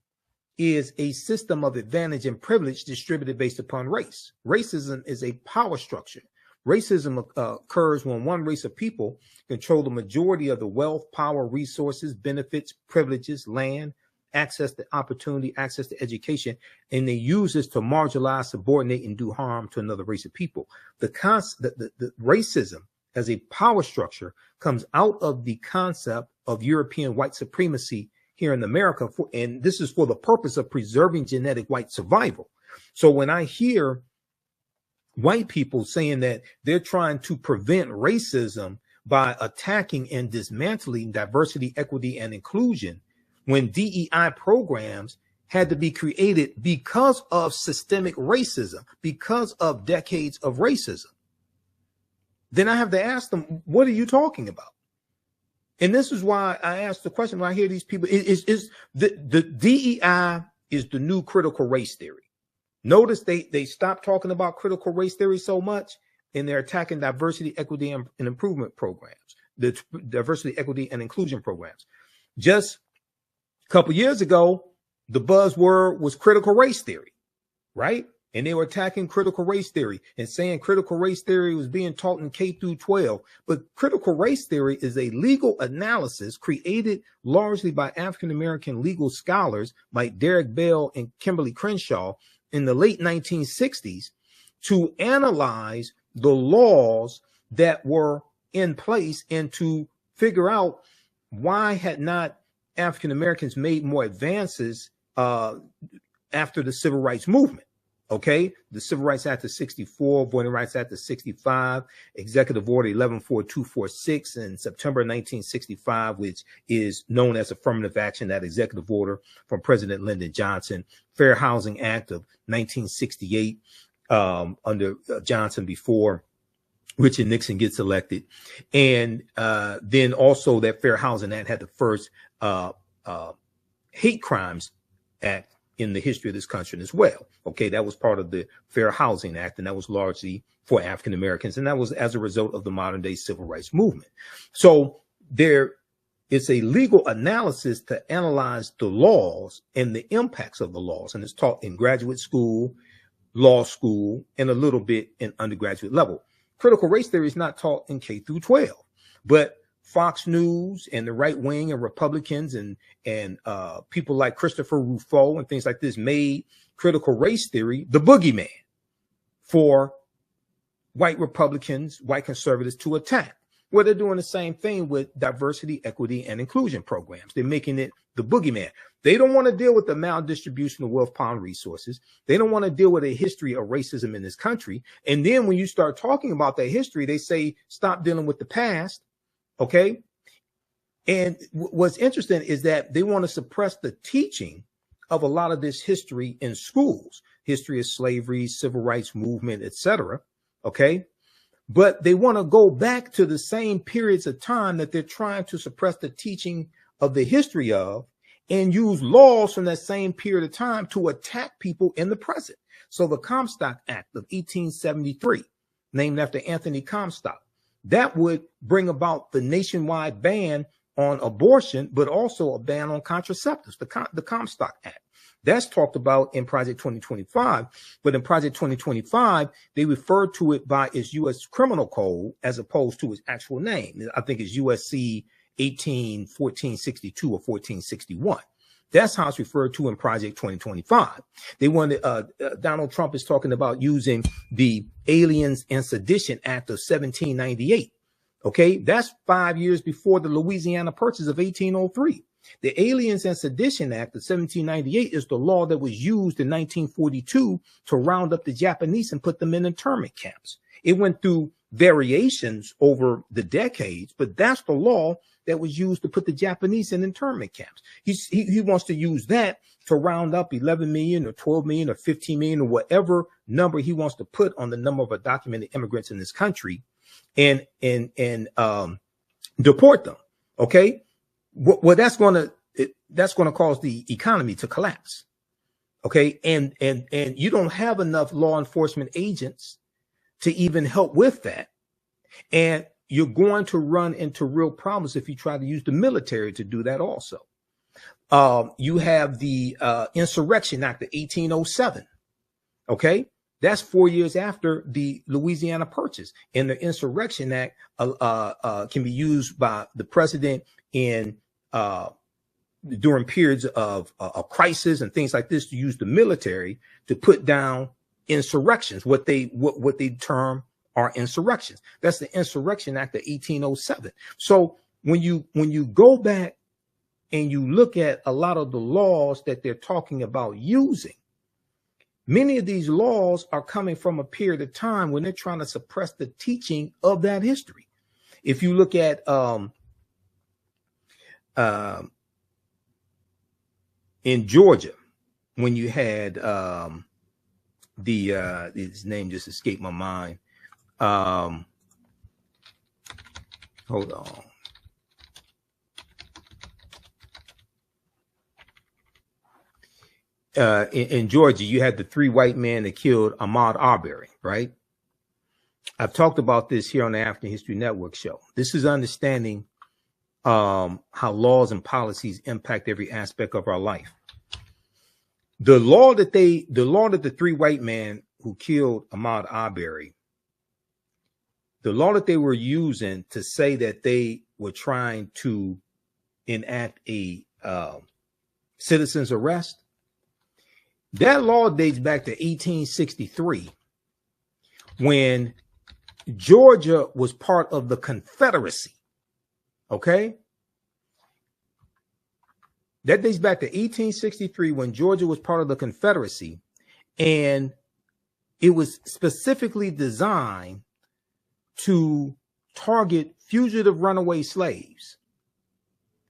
[SPEAKER 2] is a system of advantage and privilege distributed based upon race. Racism is a power structure. Racism occurs when one race of people control the majority of the wealth, power, resources, benefits, privileges, land, access to opportunity, access to education, and they use this to marginalize, subordinate, and do harm to another race of people. The racism as a power structure comes out of the concept of European white supremacy here in America, and this is for the purpose of preserving genetic white survival. So when I hear white people saying that they're trying to prevent racism by attacking and dismantling diversity, equity, and inclusion, when DEI programs had to be created because of systemic racism, because of decades of racism. Then I have to ask them, what are you talking about? And this is why I ask the question when I hear these people, is the DEI is the new critical race theory. Notice they stopped talking about critical race theory so much, and they're attacking diversity, equity, and improvement programs, the diversity, equity, and inclusion programs. Just a couple years ago, the buzzword was critical race theory, right? And they were attacking critical race theory and saying critical race theory was being taught in K through 12. But critical race theory is a legal analysis created largely by African-American legal scholars like Derek Bell and Kimberly Crenshaw in the late 1960s to analyze the laws that were in place and to figure out why had not African Americans made more advances after the civil rights movement. Okay, the Civil Rights Act of 64, Voting Rights Act of 65, Executive Order 114246 in September 1965, which is known as affirmative action, that executive order from President Lyndon Johnson, Fair Housing Act of 1968 under Johnson before Richard Nixon gets elected. And then also that Fair Housing Act had the first hate crimes act in the history of this country as well. Okay, that was part of the Fair Housing Act, and that was largely for African Americans, and that was as a result of the modern day civil rights movement. So there is a legal analysis to analyze the laws and the impacts of the laws, and it's taught in graduate school, law school, and a little bit in undergraduate level. Critical race theory is not taught in K through 12, but Fox News and the right wing and Republicans and people like Christopher Rufo and things like this made critical race theory the boogeyman for white Republicans, white conservatives to attack. Well, they're doing the same thing with diversity, equity, and inclusion programs. They're making it the boogeyman. They don't want to deal with the maldistribution of wealth, power, and resources. They don't want to deal with a history of racism in this country. And then when you start talking about that history, they say, stop dealing with the past. Okay. And what's interesting is that they want to suppress the teaching of a lot of this history in schools, history of slavery, civil rights movement, etc. Okay. But they want to go back to the same periods of time that they're trying to suppress the teaching of the history of and use laws from that same period of time to attack people in the present. So the Comstock Act of 1873, named after Anthony Comstock, that would bring about the nationwide ban on abortion, but also a ban on contraceptives, the Comstock Act. That's talked about in Project 2025, but in Project 2025, they refer to it by its U.S. criminal code as opposed to its actual name. I think it's USC 1462 or 1461. That's how it's referred to in Project 2025. They wanted, Donald Trump is talking about using the Aliens and Sedition Act of 1798. Okay, that's 5 years before the Louisiana Purchase of 1803. The Aliens and Sedition Act of 1798 is the law that was used in 1942 to round up the Japanese and put them in internment camps. It went through variations over the decades, but that's the law that was used to put the Japanese in internment camps. He wants to use that to round up 11 million or 12 million or 15 million or whatever number he wants to put on the number of undocumented immigrants in this country and deport them. Okay. Well, that's going to cause the economy to collapse. Okay. And you don't have enough law enforcement agents to even help with that. And you're going to run into real problems if you try to use the military to do that also. You have the Insurrection Act of 1807. Okay. That's 4 years after the Louisiana Purchase. And the Insurrection Act can be used by the president in during periods of a crisis and things like this to use the military to put down insurrections, what they term are insurrections. That's the Insurrection Act of 1807. So when you go back and you look at a lot of the laws that they're talking about using, Many of these laws are coming from a period of time when they're trying to suppress the teaching of that history. If you look at in Georgia, when you had his name just escaped my mind. Hold on. In Georgia, you had the 3 white men that killed Ahmaud Arbery, right? I've talked about this here on the African History Network show. This is understanding how laws and policies impact every aspect of our life. The law that the 3 white men who killed Ahmaud Arbery, the law that they were using to say that they were trying to enact a citizen's arrest, that law dates back to 1863, when Georgia was part of the Confederacy. Okay? That dates back to 1863, when Georgia was part of the Confederacy, and it was specifically designed to target fugitive runaway slaves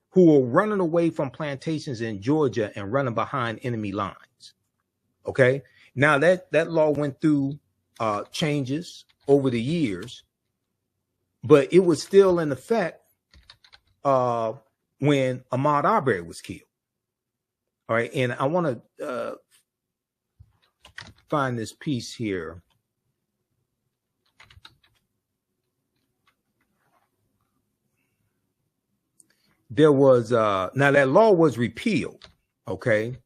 [SPEAKER 2] who were running away from plantations in Georgia and running behind enemy lines. Okay? Now that law went through changes over the years, but it was still in effect when Ahmaud Arbery was killed. All right, and I want to find this piece here. There was now that law was repealed. Okay,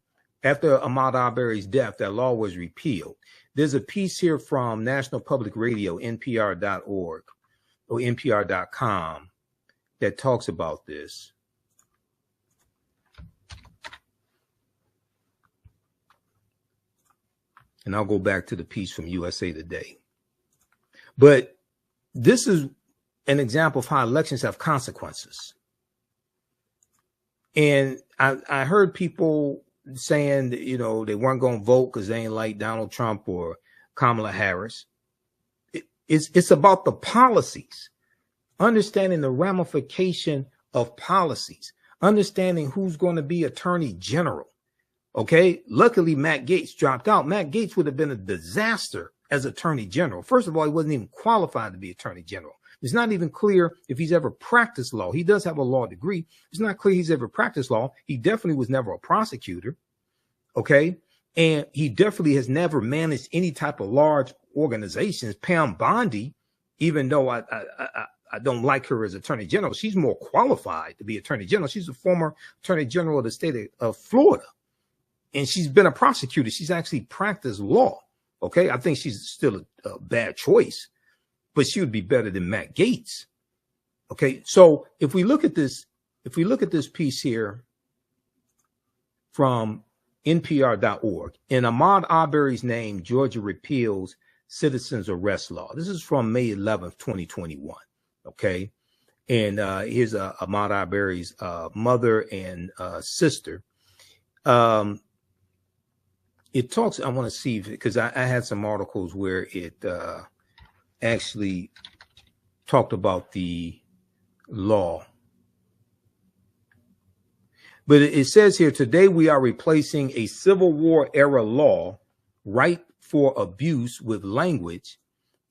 [SPEAKER 2] after Ahmaud Arbery's death, that law was repealed. There's a piece here from National Public Radio, NPR.org or NPR.com, that talks about this. And I'll go back to the piece from USA Today. But this is an example of how elections have consequences. And I heard people saying that, you know, they weren't going to vote because they ain't like Donald Trump or Kamala Harris. It's about the policies, understanding the ramification of policies, understanding who's going to be attorney general. Okay. Luckily, Matt Gaetz dropped out. Matt Gaetz would have been a disaster as attorney general. First of all, he wasn't even qualified to be attorney general. It's not even clear if he's ever practiced law. He does have a law degree. It's not clear he's ever practiced law. He definitely was never a prosecutor. Okay. And he definitely has never managed any type of large organizations. Pam Bondi, even though I don't like her as attorney general, she's more qualified to be attorney general. She's a former attorney general of the state of Florida. And she's been a prosecutor. She's actually practiced law. Okay. I think she's still a bad choice, but she would be better than Matt Gaetz. Okay. So if we look at this piece here from NPR.org, in Ahmaud Arbery's name, Georgia repeals citizens arrest law. This is from May 11th, 2021. Okay. And here's Ahmaud Arbery's mother and sister. It talks, I want to see, because I had some articles where it actually talked about the law. But it says here, today we are replacing a Civil War era law, right for abuse, with language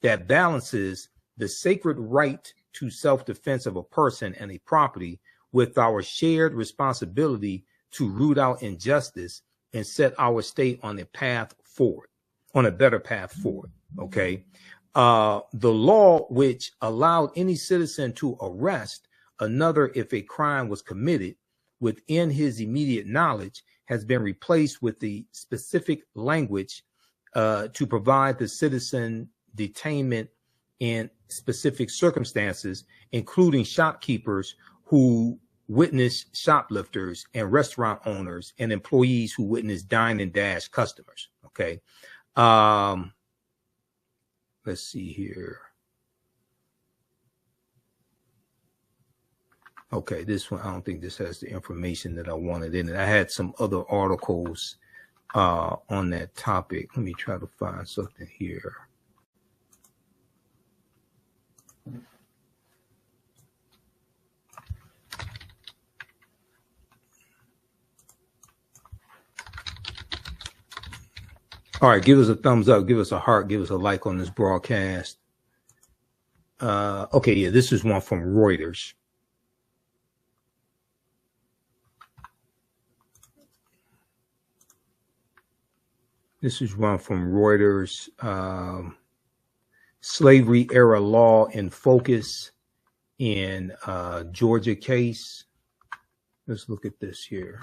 [SPEAKER 2] that balances the sacred right to self-defense of a person and a property with our shared responsibility to root out injustice and set our state on a path forward, on a better path forward. Okay. The law which allowed any citizen to arrest another if a crime was committed within his immediate knowledge has been replaced with the specific language to provide the citizen detainment in specific circumstances, including shopkeepers who witness shoplifters and restaurant owners and employees who witness dine and dash customers. Okay. Let's see here. Okay. This one, I don't think this has the information that I wanted in it. I had some other articles on that topic. Let me try to find something here. All right, give us a thumbs up, give us a heart, give us a like on this broadcast. Okay, yeah, this is one from Reuters. This is one from Reuters. Slavery era law in focus in Georgia case. Let's look at this here.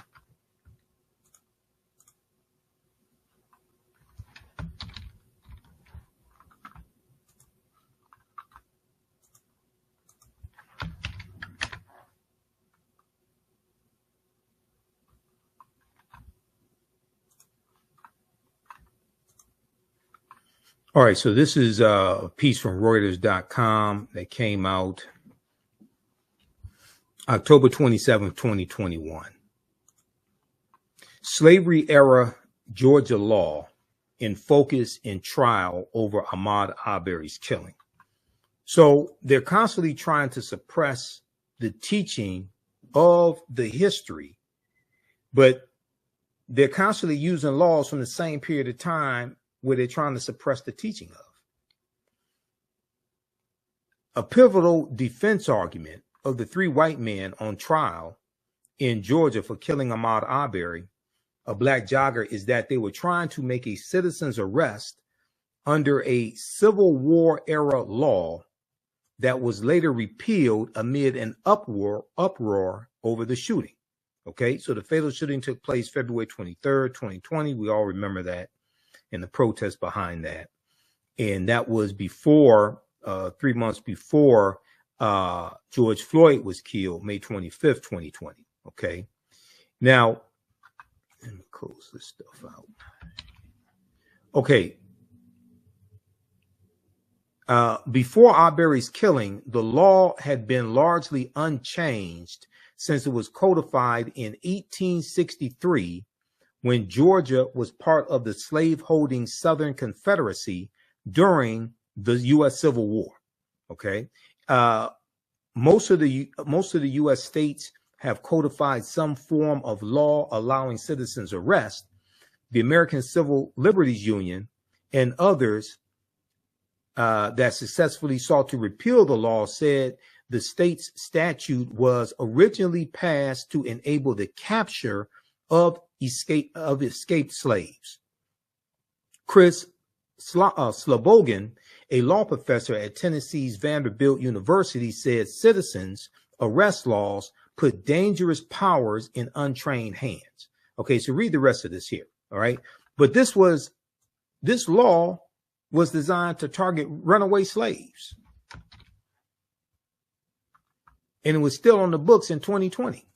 [SPEAKER 2] All right, so this is a piece from Reuters.com that came out October 27, 2021. Slavery era Georgia law in focus in trial over Ahmaud Arbery's killing. So they're constantly trying to suppress the teaching of the history, but they're constantly using laws from the same period of time where they're trying to suppress the teaching of. A pivotal defense argument of the three white men on trial in Georgia for killing Ahmaud Arbery, a black jogger, is that they were trying to make a citizen's arrest under a Civil War era law that was later repealed amid an uproar over the shooting. Okay, so the fatal shooting took place February 23rd, 2020. We all remember that, and the protest behind that. And that was before, 3 months before George Floyd was killed, May 25th, 2020. Okay. Now, let me close this stuff out. Okay. Before Arbery's killing, the law had been largely unchanged since it was codified in 1863 when Georgia was part of the slaveholding Southern Confederacy during the U.S. Civil War. Okay, most of the U.S. states have codified some form of law allowing citizens arrest. The American Civil Liberties Union and others that successfully sought to repeal the law said the state's statute was originally passed to enable the capture of escaped slaves. Chris Slaveholding, a law professor at Tennessee's Vanderbilt University, said citizens arrest laws put dangerous powers in untrained hands. Okay, so read the rest of this here. All right, but this law was designed to target runaway slaves, and it was still on the books in 2020.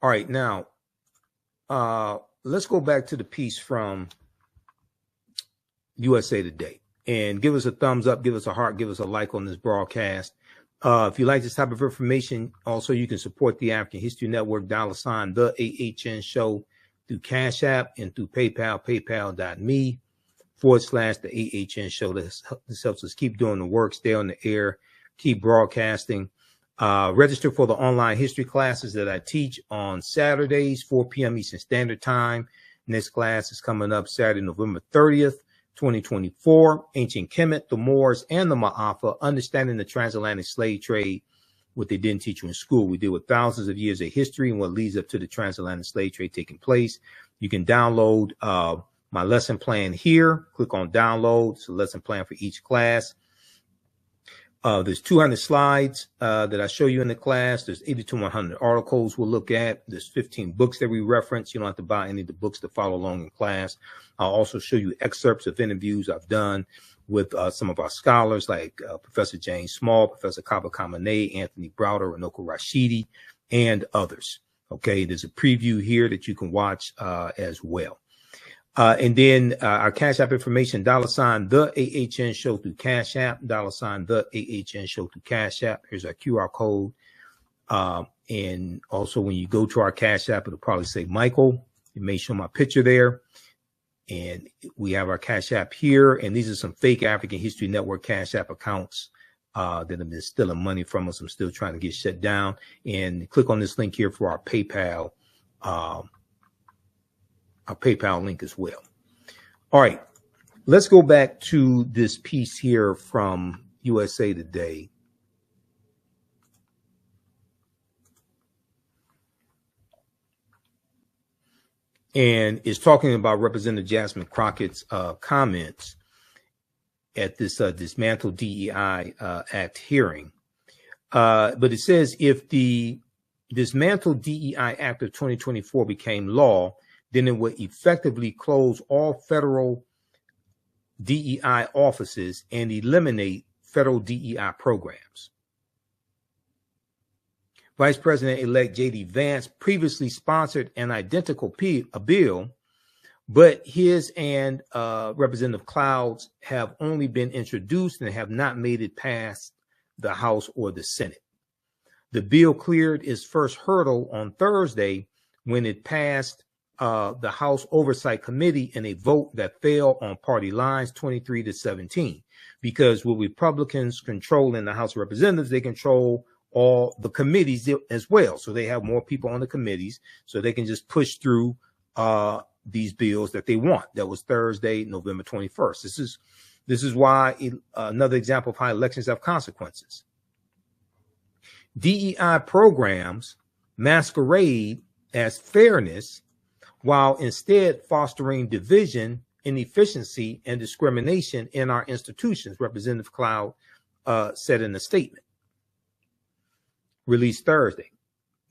[SPEAKER 2] All right, now let's go back to the piece from USA Today and give us a thumbs up, give us a heart, give us a like on this broadcast. If you like this type of information, also you can support the African History Network, $ the AHN show through Cash App and through PayPal, paypal.me/the AHN show. This helps us keep doing the work, stay on the air, keep broadcasting. Register for the online history classes that I teach on Saturdays, 4 p.m. Eastern Standard Time. Next class is coming up Saturday, November 30th, 2024. Ancient Kemet, the Moors, and the Ma'afa, understanding the transatlantic slave trade, what they didn't teach you in school. We deal with thousands of years of history and what leads up to the transatlantic slave trade taking place. You can download my lesson plan here. Click on download. It's a lesson plan for each class. There's 200 slides that I show you in the class. There's 80 to 100 articles we'll look at. There's 15 books that we reference. You don't have to buy any of the books to follow along in class. I'll also show you excerpts of interviews I've done with some of our scholars like Professor James Small, Professor Kaba Kamene, Anthony Browder, Ranoko Rashidi, and others. Okay, there's a preview here that you can watch as well. And then our Cash App information, $ the AHN show through Cash App, $ the AHN show through Cash App. Here's our QR code. And also when you go to our Cash App, it'll probably say Michael. It may show my picture there. And we have our Cash App here. And these are some fake African History Network Cash App accounts that have been stealing money from us. I'm still trying to get shut down. And click on this link here for our PayPal link as well. All right, let's go back to this piece here from USA Today. And it's talking about Representative Jasmine Crockett's comments at this Dismantle DEI Act hearing. But it says if the Dismantle DEI Act of 2024 became law, then it would effectively close all federal DEI offices and eliminate federal DEI programs. Vice President-elect J.D. Vance previously sponsored an identical bill, but his and Representative Cloud's have only been introduced and have not made it past the House or the Senate. The bill cleared its first hurdle on Thursday when it passed the House Oversight Committee in a vote that fell on party lines 23-17, because with Republicans controlling the House of Representatives, they control all the committees as well. So they have more people on the committees, so they can just push through these bills that they want. That was Thursday, November 21st. This is why another example of how elections have consequences. DEI programs masquerade as fairness while instead fostering division, inefficiency, and discrimination in our institutions, Representative Cloud said in a statement released Thursday.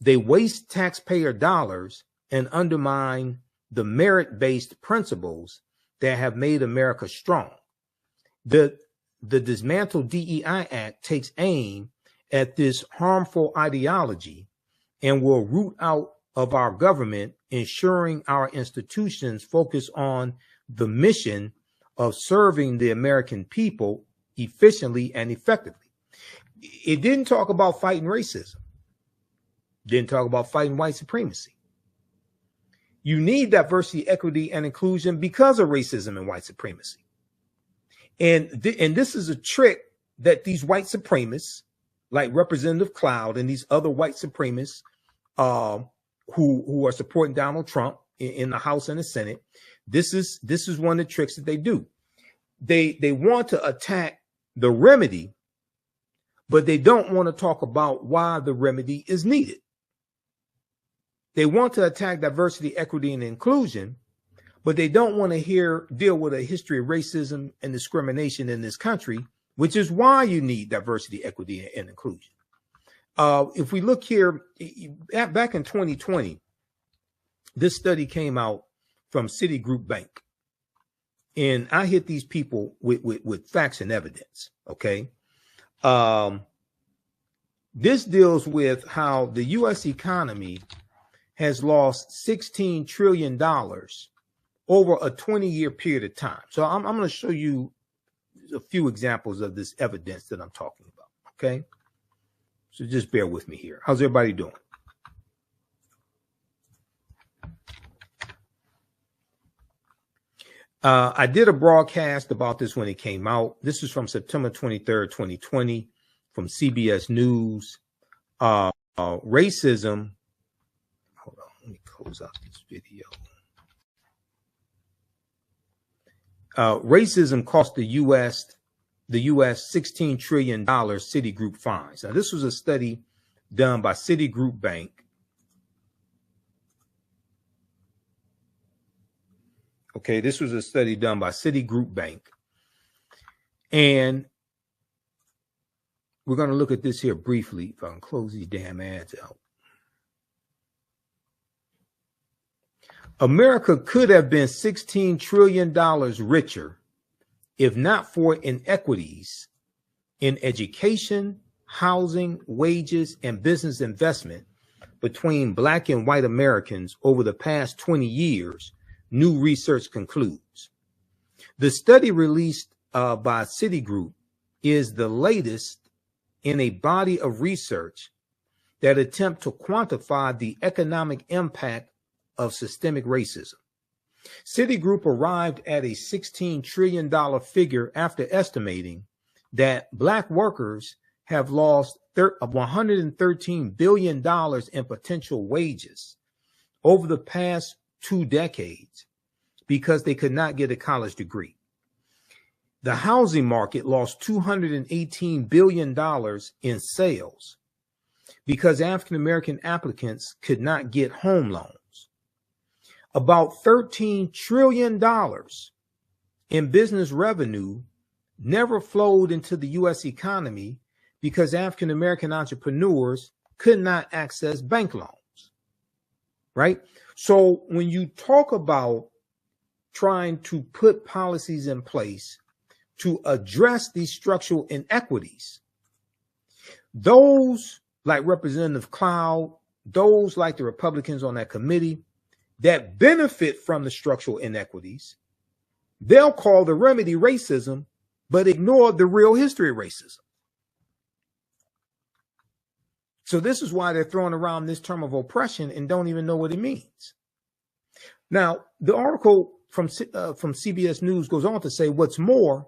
[SPEAKER 2] They waste taxpayer dollars and undermine the merit-based principles that have made America strong. The Dismantle DEI Act takes aim at this harmful ideology and will root out of our government, ensuring our institutions focus on the mission of serving the American people efficiently and effectively. It didn't talk about fighting racism. Didn't talk about fighting white supremacy. You need diversity, equity, and inclusion because of racism and white supremacy. And this is a trick that these white supremacists, like Representative Cloud and these other white supremacists who are supporting Donald Trump in the House and the Senate, this is one of the tricks that they do. They want to attack the remedy, but they don't want to talk about why the remedy is needed. They want to attack diversity, equity, and inclusion, but they don't want to deal with a history of racism and discrimination in this country, which is why you need diversity, equity, and inclusion. If we look here, back in 2020, this study came out from Citigroup Bank. And I hit these people with facts and evidence, okay? This deals with how the U.S. economy has lost $16 trillion over a 20-year period of time. So I'm going to show you a few examples of this evidence that I'm talking about, okay? So just bear with me here. How's everybody doing? I did a broadcast about this when it came out. This is from September 23rd, 2020, from CBS News. Racism. Hold on, let me close out this video. Racism cost the U.S. $16 trillion Citigroup fines. Now, this was a study done by Citigroup Bank. Okay, this was a study done by Citigroup Bank. And we're going to look at this here briefly. If I can close these damn ads out. America could have been $16 trillion richer if not for inequities in education, housing, wages, and business investment between Black and white Americans over the past 20 years new research concludes. The study released by Citigroup is the latest in a body of research that attempt to quantify the economic impact of systemic racism. Citigroup arrived at a $16 trillion figure after estimating that Black workers have lost $113 billion in potential wages over the past 2 decades because they could not get a college degree. The housing market lost $218 billion in sales because African-American applicants could not get home loans. About $13 trillion in business revenue never flowed into the U.S. economy because African-American entrepreneurs could not access bank loans, right? So when you talk about trying to put policies in place to address these structural inequities, those like Representative Cloud, those like the Republicans on that committee that benefit from the structural inequities, they'll call the remedy racism, but ignore the real history of racism. So this is why they're throwing around this term of oppression and don't even know what it means. Now, the article from CBS News goes on to say, what's more,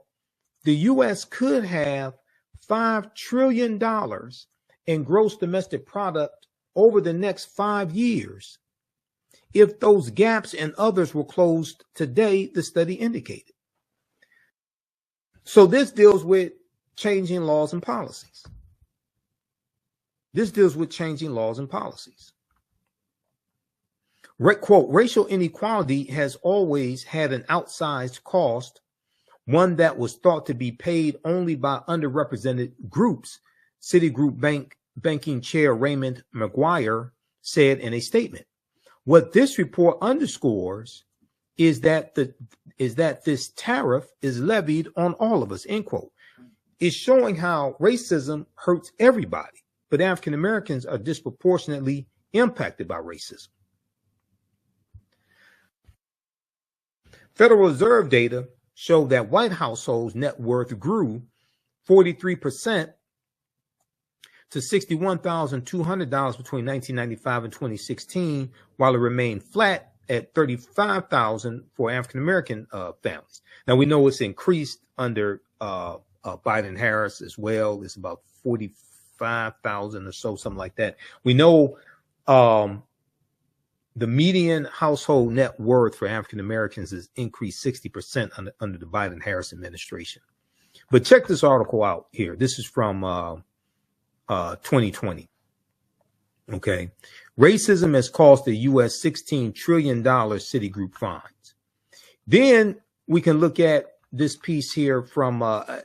[SPEAKER 2] the U.S. could have $5 trillion in gross domestic product over the next 5 years if those gaps and others were closed today, the study indicated. So this deals with changing laws and policies. This deals with changing laws and policies. Quote, racial inequality has always had an outsized cost, one that was thought to be paid only by underrepresented groups, Citigroup banking chair Raymond McGuire said in a statement. What this report underscores is that this tariff is levied on all of us, end quote. It's showing how racism hurts everybody, but African Americans are disproportionately impacted by racism. Federal Reserve data show that white households' net worth grew 43% to $61,200 between 1995 and 2016, while it remained flat at $35,000 for African American families. Now we know it's increased under Biden Harris as well. It's about 45,000 or so, something like that. We know the median household net worth for African Americans has increased 60% under the Biden Harris administration. But check this article out here. This is from 2020. Okay. Racism has cost the U.S. $16 trillion Citigroup fines. Then we can look at this piece here from, I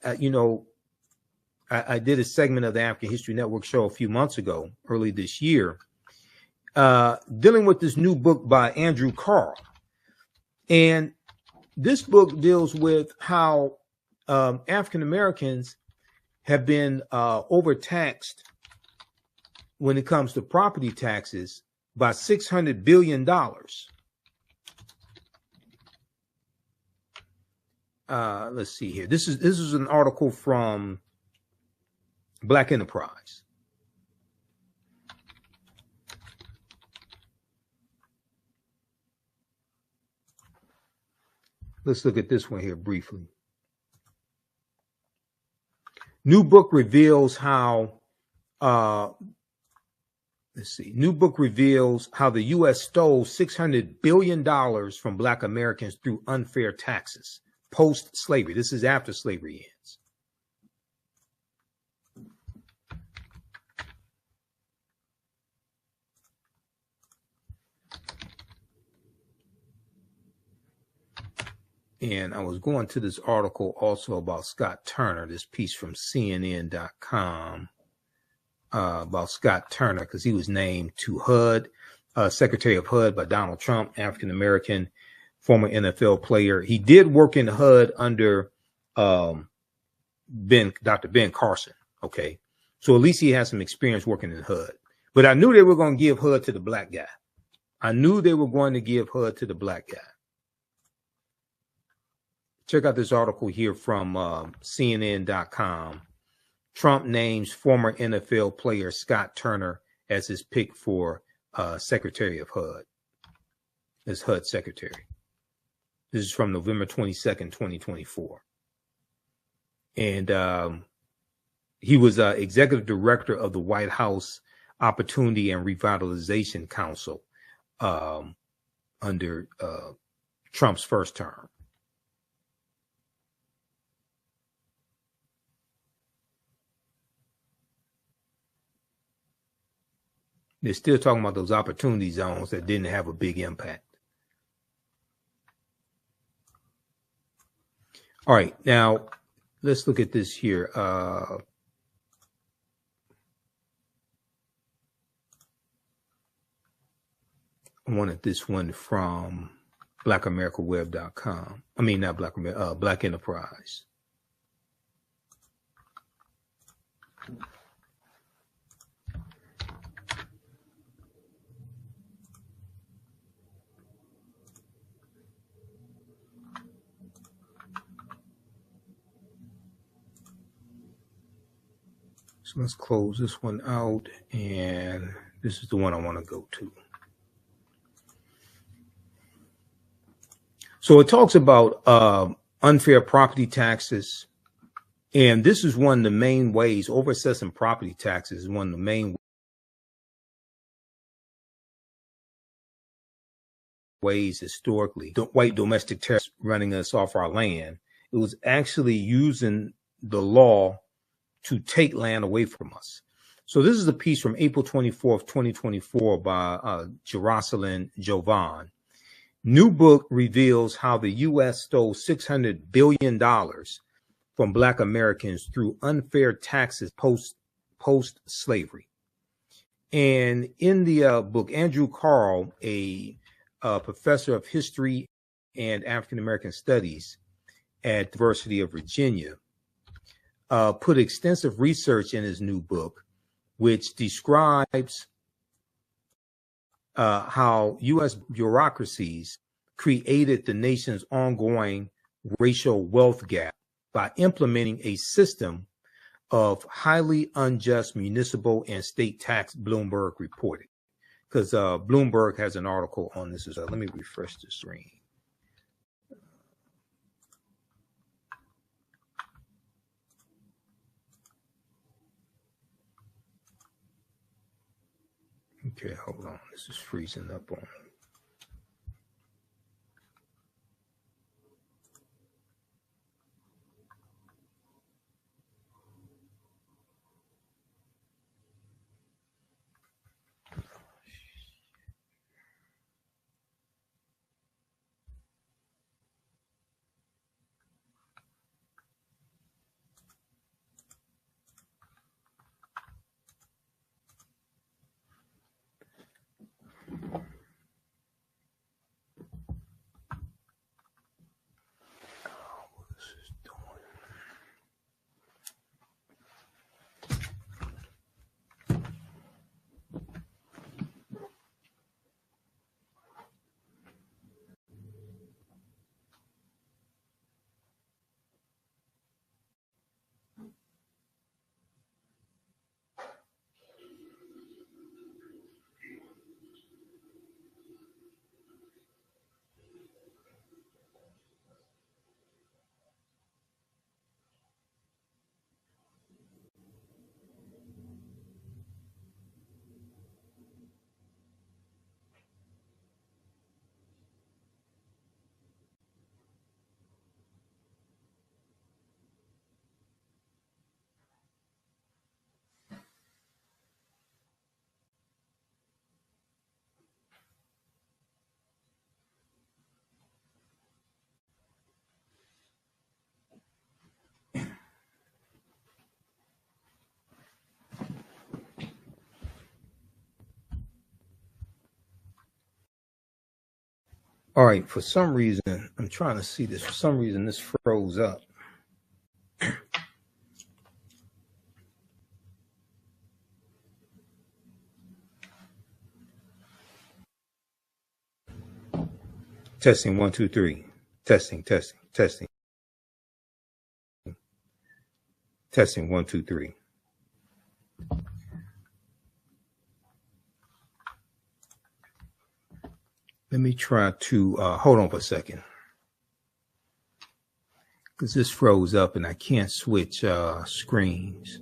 [SPEAKER 2] did a segment of the African History Network show a few months ago, early this year, dealing with this new book by Andrew Carl. And this book deals with how African Americans have been overtaxed when it comes to property taxes by $600 billion. Let's see here. This is an article from Black Enterprise. Let's look at this one here briefly. New book reveals how New book reveals how the U.S. stole $600 billion from Black Americans through unfair taxes post-slavery. This is after slavery ends. And I was going to this article also about Scott Turner, this piece from CNN.com about Scott Turner, because he was named to HUD, Secretary of HUD by Donald Trump, African-American, former NFL player. He did work in HUD under Dr. Ben Carson. Okay. So at least he has some experience working in HUD. But I knew they were going to give HUD to the black guy. I knew they were going to give HUD to the black guy. Check out this article here from CNN.com. Trump names former NFL player Scott Turner as his pick for Secretary of HUD, as HUD Secretary. This is from November 22nd, 2024. And he was executive director of the White House Opportunity and Revitalization Council under Trump's first term. They're still talking about those opportunity zones that didn't have a big impact. All right, now let's look at this here. I wanted this one from blackamericaweb.com. I mean, not Black Enterprise. So let's close this one out, and this is the one I want to go to. So it talks about unfair property taxes, and this is one of the main ways, over-assessing property taxes is one of the main ways historically, white domestic terrorists running us off our land. It was actually using the law to take land away from us. So this is a piece from April 24th, 2024 by Jocelyn Jovan. New book reveals how the U.S. stole $600 billion from Black Americans through unfair taxes post-slavery. And in the book, Andrew Carl, a professor of history and African-American studies at the University of Virginia, put extensive research in his new book, which describes how U.S. bureaucracies created the nation's ongoing racial wealth gap by implementing a system of highly unjust municipal and state tax, Bloomberg reported. Because Bloomberg has an article on this as well. Let me refresh the screen. Okay, hold on. This is freezing up on me. All right, for some reason, I'm trying to see this. For some reason, this froze up. Testing, 1, 2, 3. Testing. Testing 1, 2, 3. Let me try to hold on for a second, because this froze up and I can't switch screens.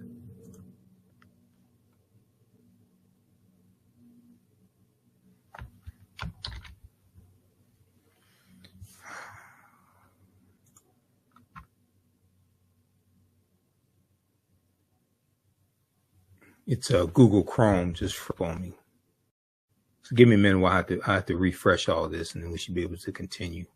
[SPEAKER 2] It's Google Chrome just on me. So give me a minute while I have to refresh all this, and then we should be able to continue.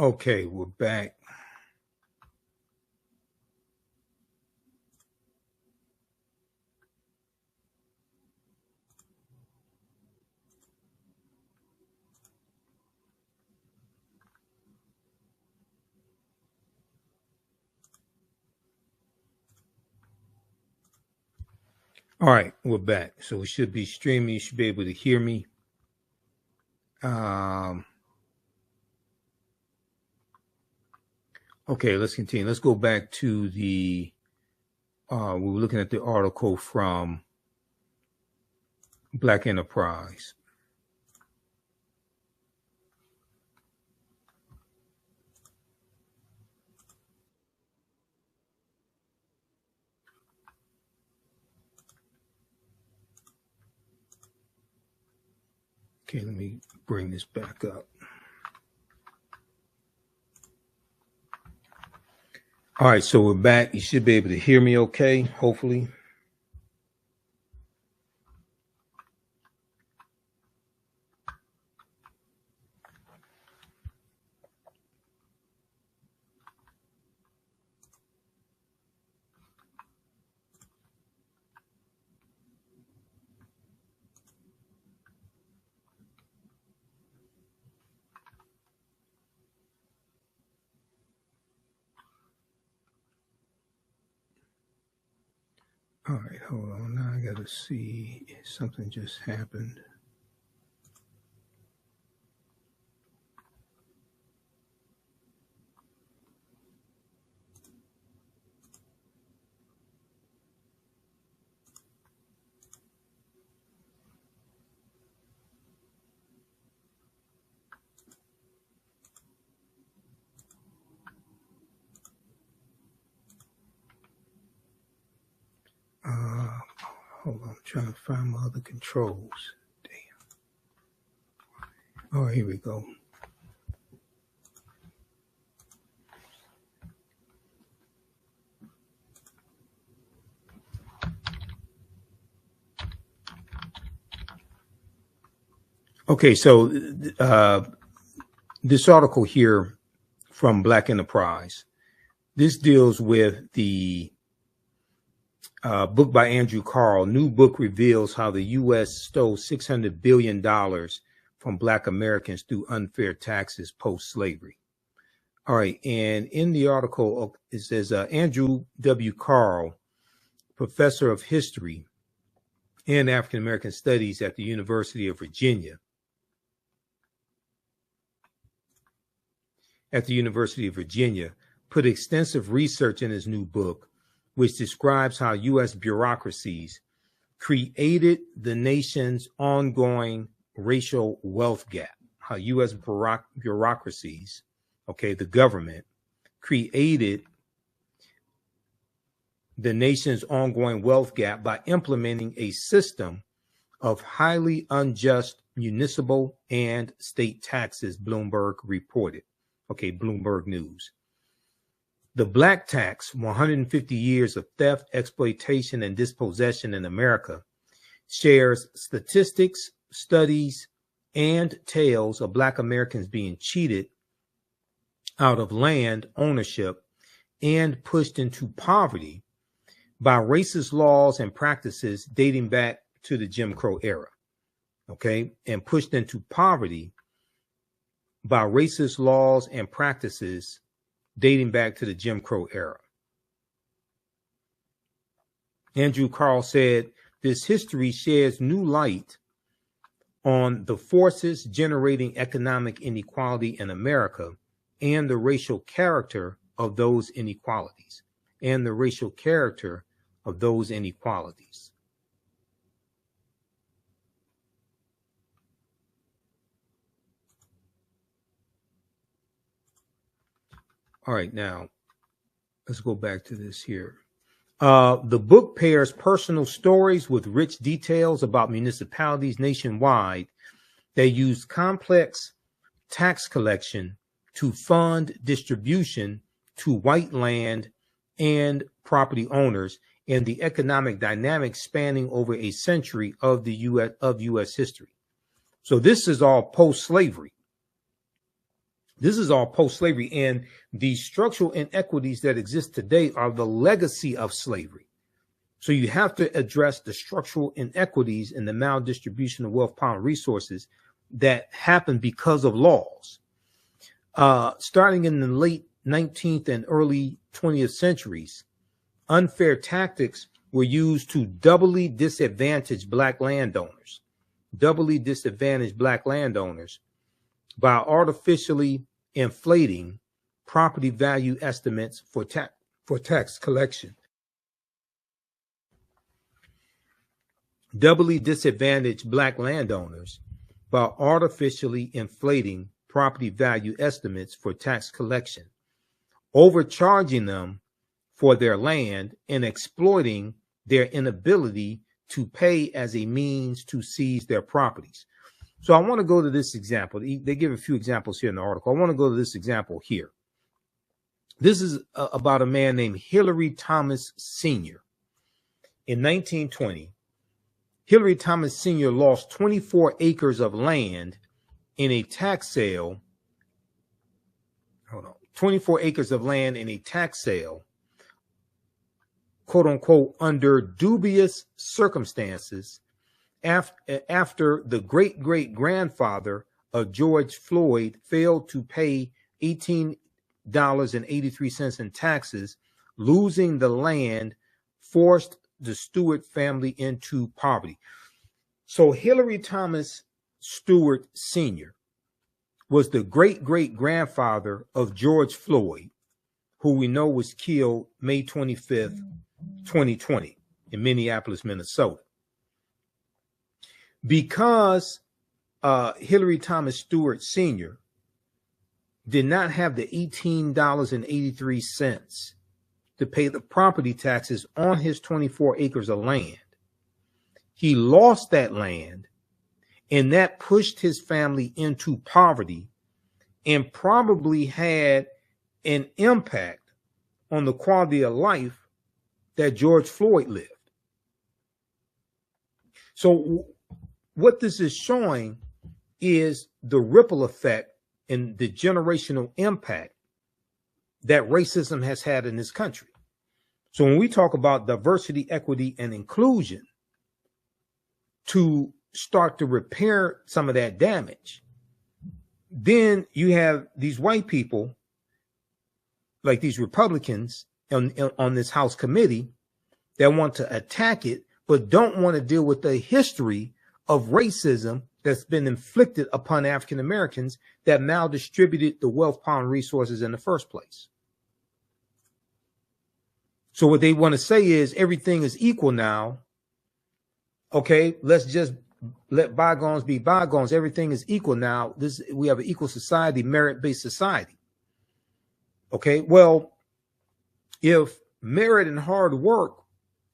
[SPEAKER 2] Okay, we're back. All right, we're back. So we should be streaming. You should be able to hear me. Okay, let's continue. Let's go back to the, we were looking at the article from Black Enterprise. Okay, let me bring this back up. All right, so we're back. You should be able to hear me okay, hopefully. All right, hold on. Now I got to see if something just happened. Hold on, I'm trying to find my other controls. Damn. Oh, here we go. Okay, so this article here from Black Enterprise, this deals with the book by Andrew Carl. New book reveals how the U.S. stole $600 billion from Black Americans through unfair taxes post-slavery. All right, and in the article, it says Andrew W. Carl, professor of history and African American studies at the University of Virginia. Put extensive research in his new book, which describes how U.S. bureaucracies created the nation's ongoing racial wealth gap. How U.S. bureaucracies okay, the government, created the nation's ongoing wealth gap by implementing a system of highly unjust municipal and state taxes, Bloomberg reported. Okay, Bloomberg News. The black tax, 150 years of theft, exploitation, and dispossession in America, shares statistics, studies, and tales of black Americans being cheated out of land ownership and pushed into poverty by racist laws and practices dating back to the Jim Crow era, okay, and pushed into poverty by racist laws and practices dating back to the Jim Crow era. Andrew Carl said, this history sheds new light on the forces generating economic inequality in America and the racial character of those inequalities, All right, now let's go back to this here. The book pairs personal stories with rich details about municipalities nationwide that use complex tax collection to fund distribution to white land and property owners and the economic dynamics spanning over a century of the U.S. history. So this is all post-slavery. And the structural inequities that exist today are the legacy of slavery. So you have to address the structural inequities and the maldistribution of wealth, power, and resources that happen because of laws. Starting in the late 19th and early 20th centuries, unfair tactics were used to doubly disadvantage black landowners by artificially inflating property value estimates for tax collection. Doubly disadvantaged black landowners by artificially inflating property value estimates for tax collection, overcharging them for their land and exploiting their inability to pay as a means to seize their properties. So I want to go to this example. They give a few examples here in the article. I want to go to this example here. This is about a man named Hillary Thomas Sr. In 1920, Hillary Thomas Sr. lost 24 acres of land in a tax sale. 24 acres of land in a tax sale, quote unquote, under dubious circumstances after the great-great-grandfather of George Floyd failed to pay $18.83 in taxes, losing the land forced the Stewart family into poverty. So Hillary Thomas Stewart Sr. was the great-great-grandfather of George Floyd, who we know was killed May 25th, 2020 in Minneapolis, Minnesota. Because Hillary Thomas Stewart Sr. did not have the $18.83 to pay the property taxes on his 24 acres of land, he lost that land, and that pushed his family into poverty and probably had an impact on the quality of life that George Floyd lived. So what this is showing is the ripple effect and the generational impact that racism has had in this country. So when we talk about diversity, equity, and inclusion to start to repair some of that damage, then you have these white people, like these Republicans on this House committee, that want to attack it, but don't want to deal with the history of racism that's been inflicted upon African Americans that maldistributed the wealth, power, and resources in the first place. So what they want to say is everything is equal now. Okay, let's just let bygones be bygones. Everything is equal now. We have an equal society, merit-based society. Okay, well, if merit and hard work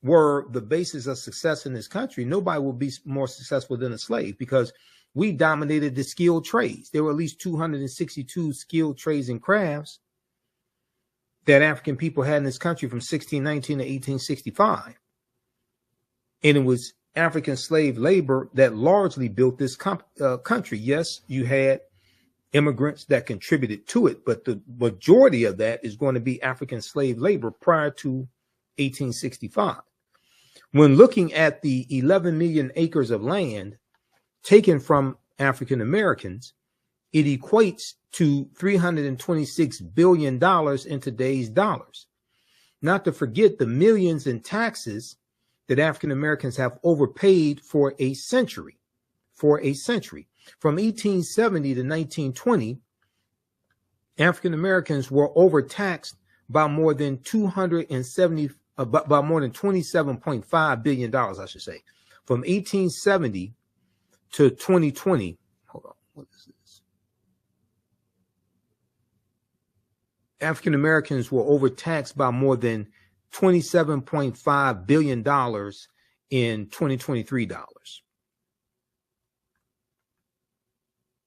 [SPEAKER 2] were the basis of success in this country, nobody would be more successful than a slave, because we dominated the skilled trades. There were at least 262 skilled trades and crafts that African people had in this country from 1619 to 1865. And it was African slave labor that largely built this country. Yes, you had immigrants that contributed to it, but the majority of that is going to be African slave labor prior to 1865. When looking at the 11 million acres of land taken from African Americans, it equates to $326 billion in today's dollars. Not to forget the millions in taxes that African Americans have overpaid for a century. From 1870 to 1920, African Americans were overtaxed by more than $27.5 billion, I should say. From 1870 to 2020, hold on, what is this? African Americans were overtaxed by more than $27.5 billion in 2023 dollars.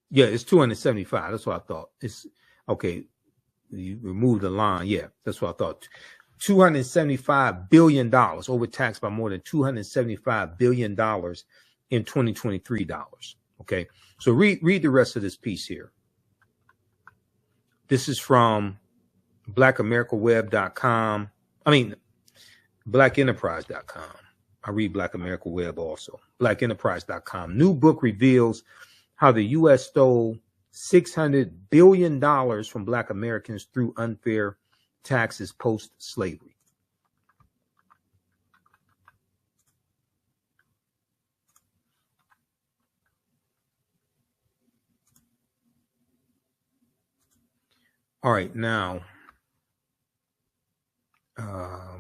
[SPEAKER 2] Yeah, it's 275. That's what I thought. It's okay. You removed the line. Yeah, that's what I thought. $275 billion, overtaxed by more than $275 billion in 2023 dollars. Okay, so read the rest of this piece here. This is from blackamericaweb.com. I mean, blackenterprise.com. I read Black America Web also. Blackenterprise.com. New book reveals how the U.S. stole $600 billion from Black Americans through unfair taxes post-slavery. All right, now, I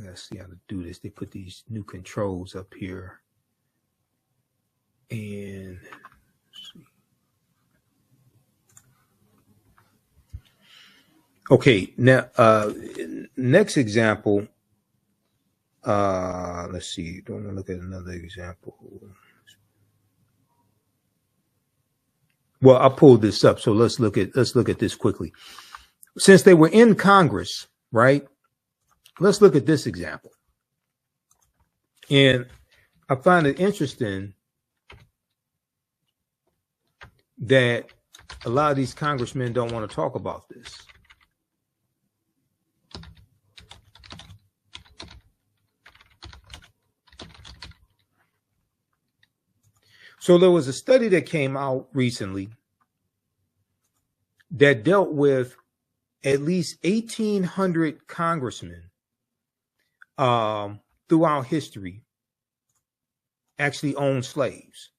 [SPEAKER 2] gotta see how to do this. They put these new controls up here. And let's see. Okay, now next example. Let's see. Don't want to look at another example. Well, I pulled this up, so let's look at this quickly. Since they were in Congress, right? Let's look at this example. And I find it interesting that a lot of these congressmen don't want to talk about this. So there was a study that came out recently that dealt with at least 1,800 congressmen throughout history actually owned slaves.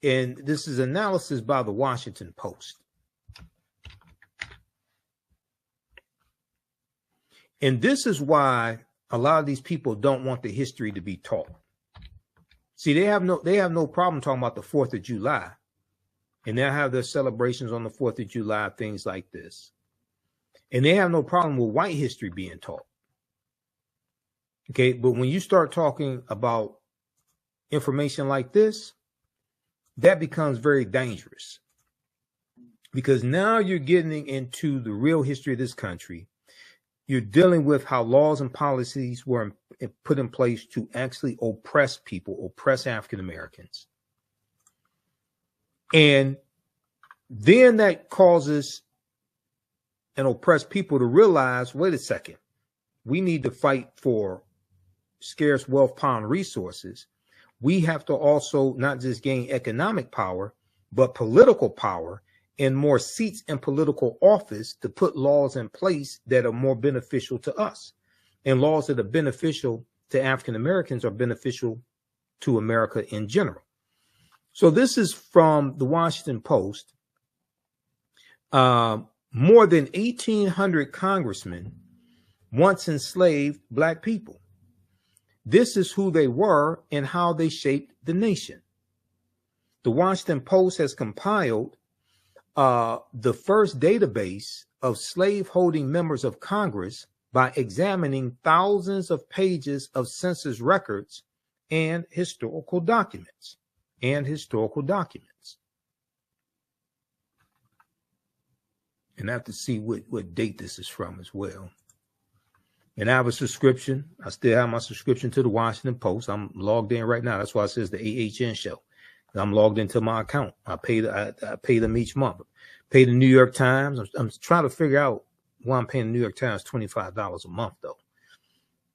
[SPEAKER 2] And this is analysis by the Washington Post. And this is why a lot of these people don't want the history to be taught. See, they have no problem talking about the 4th of July. And they'll have their celebrations on the 4th of July, things like this. And they have no problem with white history being taught. Okay, but when you start talking about information like this, that becomes very dangerous. Because now you're getting into the real history of this country. You're dealing with how laws and policies were put in place to actually oppress people, oppress African Americans. And then that causes an oppressed people to realize, wait a second, we need to fight for scarce wealth, power, and resources. We have to also not just gain economic power, but political power and more seats in political office to put laws in place that are more beneficial to us. And laws that are beneficial to African Americans are beneficial to America in general. So this is from the Washington Post. More than 1,800 congressmen once enslaved Black people. This is who they were and how they shaped the nation. The Washington Post has compiled the first database of slaveholding members of Congress by examining thousands of pages of census records and historical documents. And I have to see what date this is from as well. And I have a subscription. I still have my subscription to the Washington Post. I'm logged in right now. That's why it says the AHN show. I'm logged into my account. I pay them each month. Pay the New York Times. I'm trying to figure out why I'm paying the New York Times $25 a month though.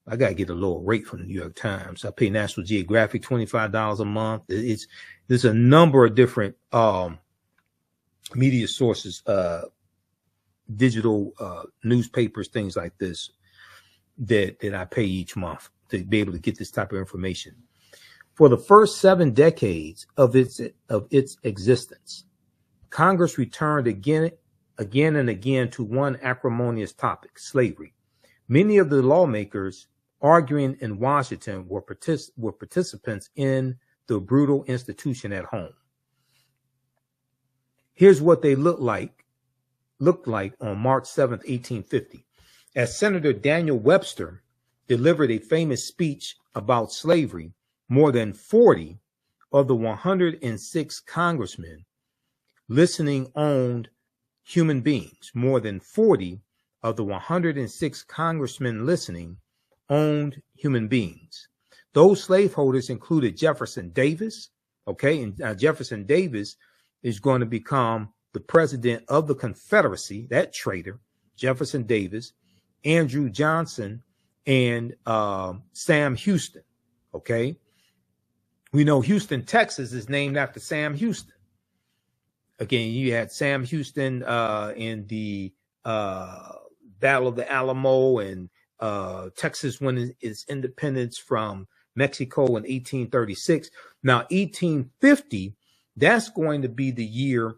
[SPEAKER 2] I gotta get a lower rate from the New York Times. I pay National Geographic $25 a month. There's a number of different media sources, digital newspapers, things like this that I pay each month to be able to get this type of information. For the first 7 decades of its existence, Congress returned again and again to one acrimonious topic: slavery. Many of the lawmakers arguing in Washington were participants in the brutal institution at home. Here's what they looked like on March 7th, 1850, as Senator Daniel Webster delivered a famous speech about slavery. More than 40 of the 106 congressmen listening owned human beings. More than 40 of the 106 congressmen listening owned human beings. Those slaveholders included Jefferson Davis, okay, and Jefferson Davis is going to become the president of the Confederacy, that traitor, Jefferson Davis, Andrew Johnson, and Sam Houston, okay? We know Houston, Texas is named after Sam Houston. Again, you had Sam Houston in the Battle of the Alamo, and Texas won its independence from Mexico in 1836. Now, 1850, that's going to be the year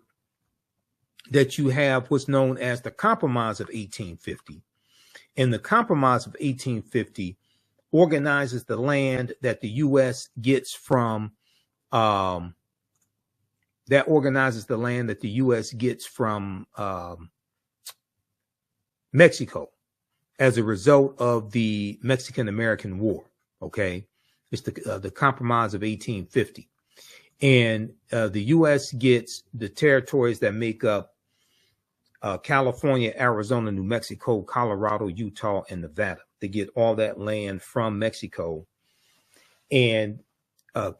[SPEAKER 2] that you have what's known as the Compromise of 1850. And the Compromise of 1850 organizes the land that the U.S. gets from Mexico as a result of the Mexican-American War. Okay, it's the Compromise of 1850, and the U.S. gets the territories that make up California, Arizona, New Mexico, Colorado, Utah, and Nevada. They get all that land from Mexico, and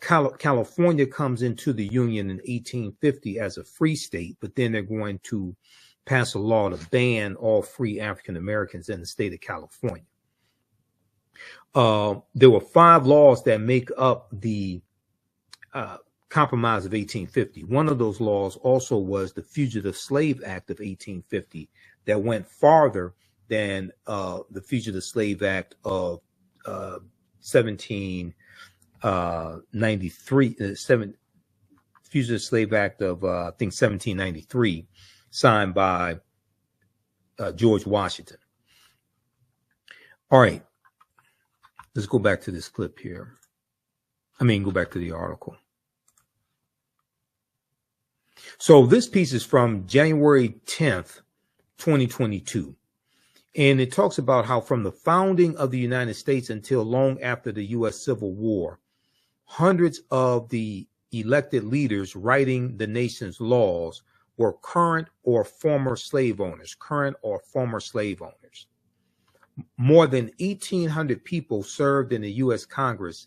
[SPEAKER 2] California comes into the Union in 1850 as a free state, but then they're going to pass a law to ban all free African Americans in the state of California. There were 5 laws that make up the Compromise of 1850. One of those laws also was the Fugitive Slave Act of 1850 that went farther than the Fugitive Slave Act of 1793, Fugitive Slave Act of I think 1793, signed by George Washington. All right, let's go back to this clip here. Go back to the article. So this piece is from January 10th, 2022. And it talks about how from the founding of the United States until long after the U.S. Civil War, hundreds of the elected leaders writing the nation's laws were current or former slave owners. More than 1,800 people served in the U.S. Congress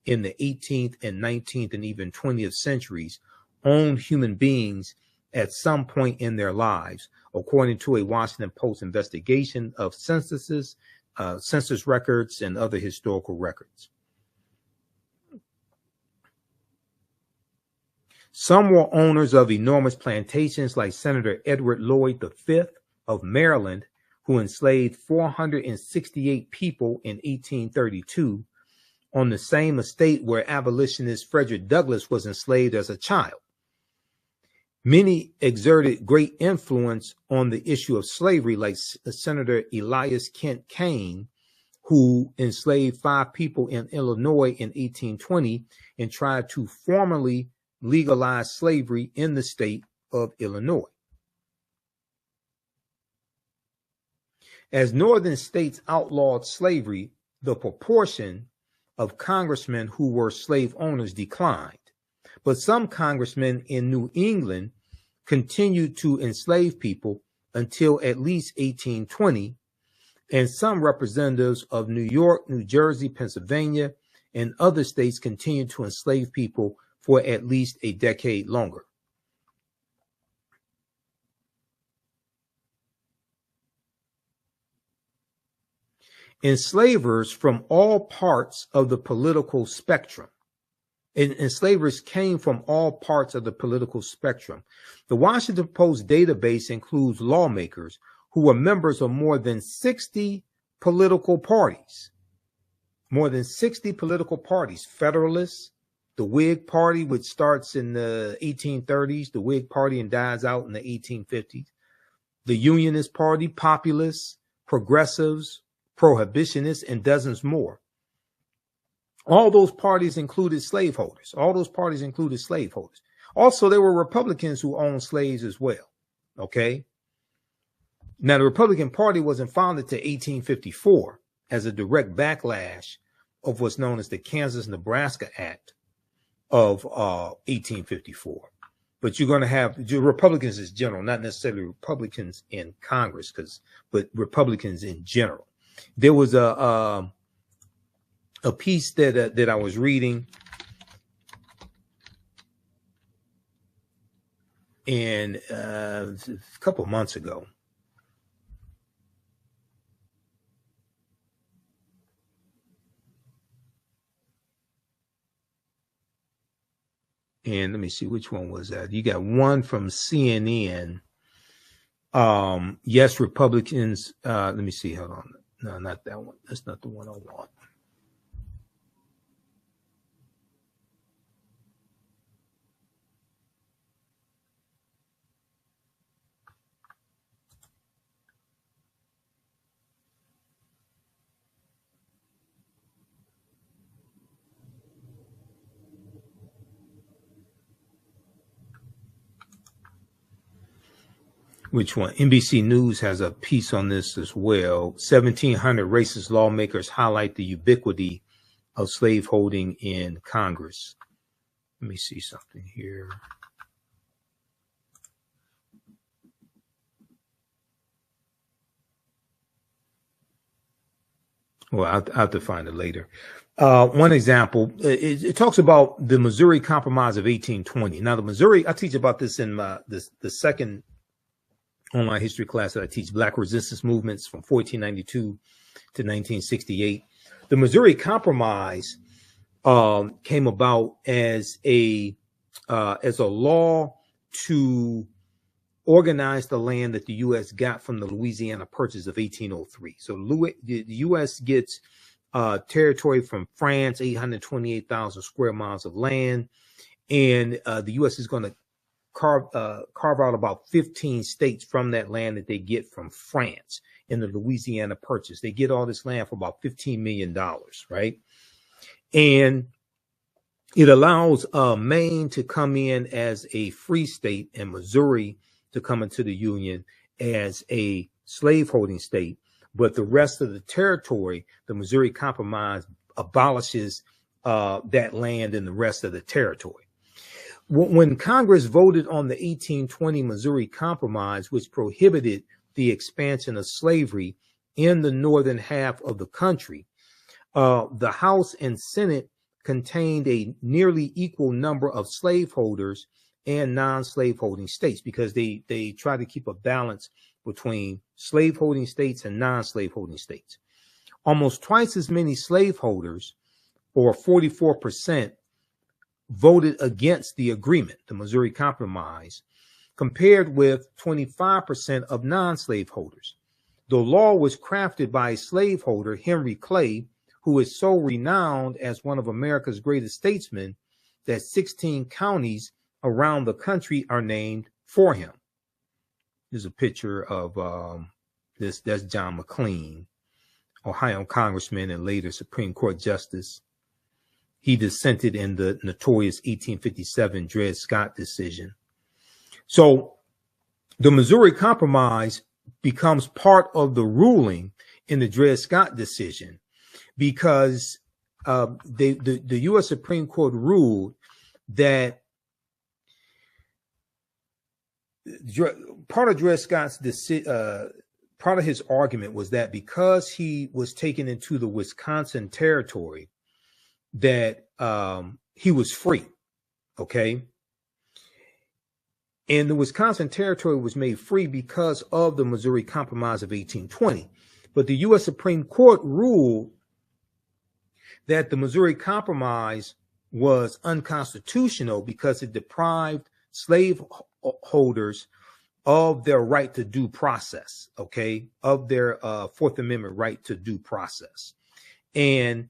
[SPEAKER 2] in the 18th and 19th and even 20th centuries, owned human beings at some point in their lives, according to a Washington Post investigation of census records and other historical records. Some were owners of enormous plantations, like Senator Edward Lloyd V of Maryland, who enslaved 468 people in 1832 on the same estate where abolitionist Frederick Douglass was enslaved as a child. Many exerted great influence on the issue of slavery, like Senator Elias Kent Kane, who enslaved 5 people in Illinois in 1820 and tried to formally legalize slavery in the state of Illinois. As northern states outlawed slavery, the proportion of congressmen who were slave owners declined. But some congressmen in New England continued to enslave people until at least 1820, and some representatives of New York, New Jersey, Pennsylvania, and other states continued to enslave people for at least a decade longer. Enslavers from all parts of the political spectrum. Enslavers came from all parts of the political spectrum. The Washington Post database includes lawmakers who were members of more than 60 political parties. More than 60 political parties. Federalists, the Whig Party, which starts in the 1830s, the Whig Party, and dies out in the 1850s. The Unionist Party, Populists, Progressives, Prohibitionists, and dozens more. All those parties included slaveholders. Also, there were Republicans who owned slaves as well. Okay. Now, the Republican Party wasn't founded to 1854 as a direct backlash of what's known as the Kansas-Nebraska Act of 1854. But you're going to have Republicans as general, not necessarily Republicans in Congress, but Republicans in general. There was a piece that I was reading, and a couple of months ago. And let me see, which one was that? You got one from CNN. Yes, Republicans. Let me see. Hold on. No, not that one. That's not the one I want. Which one? NBC News has a piece on this as well. 1,700 racist lawmakers highlight the ubiquity of slaveholding in Congress. Let me see something here. Well, I'll have to find it later. One example, it talks about the Missouri Compromise of 1820. Now, the Missouri, I teach about this in the second online history class that I teach, Black resistance movements from 1492 to 1968. The Missouri Compromise came about as a law to organize the land that the U.S. got from the Louisiana Purchase of 1803. So the U.S. gets territory from France, 828,000 square miles of land, and the U.S. is going to carve out about 15 states from that land that they get from France in the Louisiana Purchase. They get all this land for about $15 million, right? And it allows Maine to come in as a free state and Missouri to come into the Union as a slaveholding state. But the rest of the territory, the Missouri Compromise abolishes that land and the rest of the territory. When Congress voted on the 1820 Missouri Compromise, which prohibited the expansion of slavery in the northern half of the country, the House and Senate contained a nearly equal number of slaveholders and non-slaveholding states because they try to keep a balance between slaveholding states and non-slaveholding states. Almost twice as many slaveholders, or 44%, voted against the agreement, the Missouri Compromise, compared with 25% of non-slaveholders. The law was crafted by a slaveholder, Henry Clay, who is so renowned as one of America's greatest statesmen that 16 counties around the country are named for him. There's a picture of that's John McLean, Ohio congressman and later Supreme Court justice. He dissented in the notorious 1857 Dred Scott decision. So the Missouri Compromise becomes part of the ruling in the Dred Scott decision, because the U.S. Supreme Court ruled that part of Dred Scott's part of his argument was that because he was taken into the Wisconsin territory, that he was free. Okay. And the Wisconsin territory was made free because of the Missouri Compromise of 1820. But the U.S. Supreme Court ruled that the Missouri Compromise was unconstitutional because it deprived slaveholders of their right to due process, okay, of their Fourth Amendment right to due process. And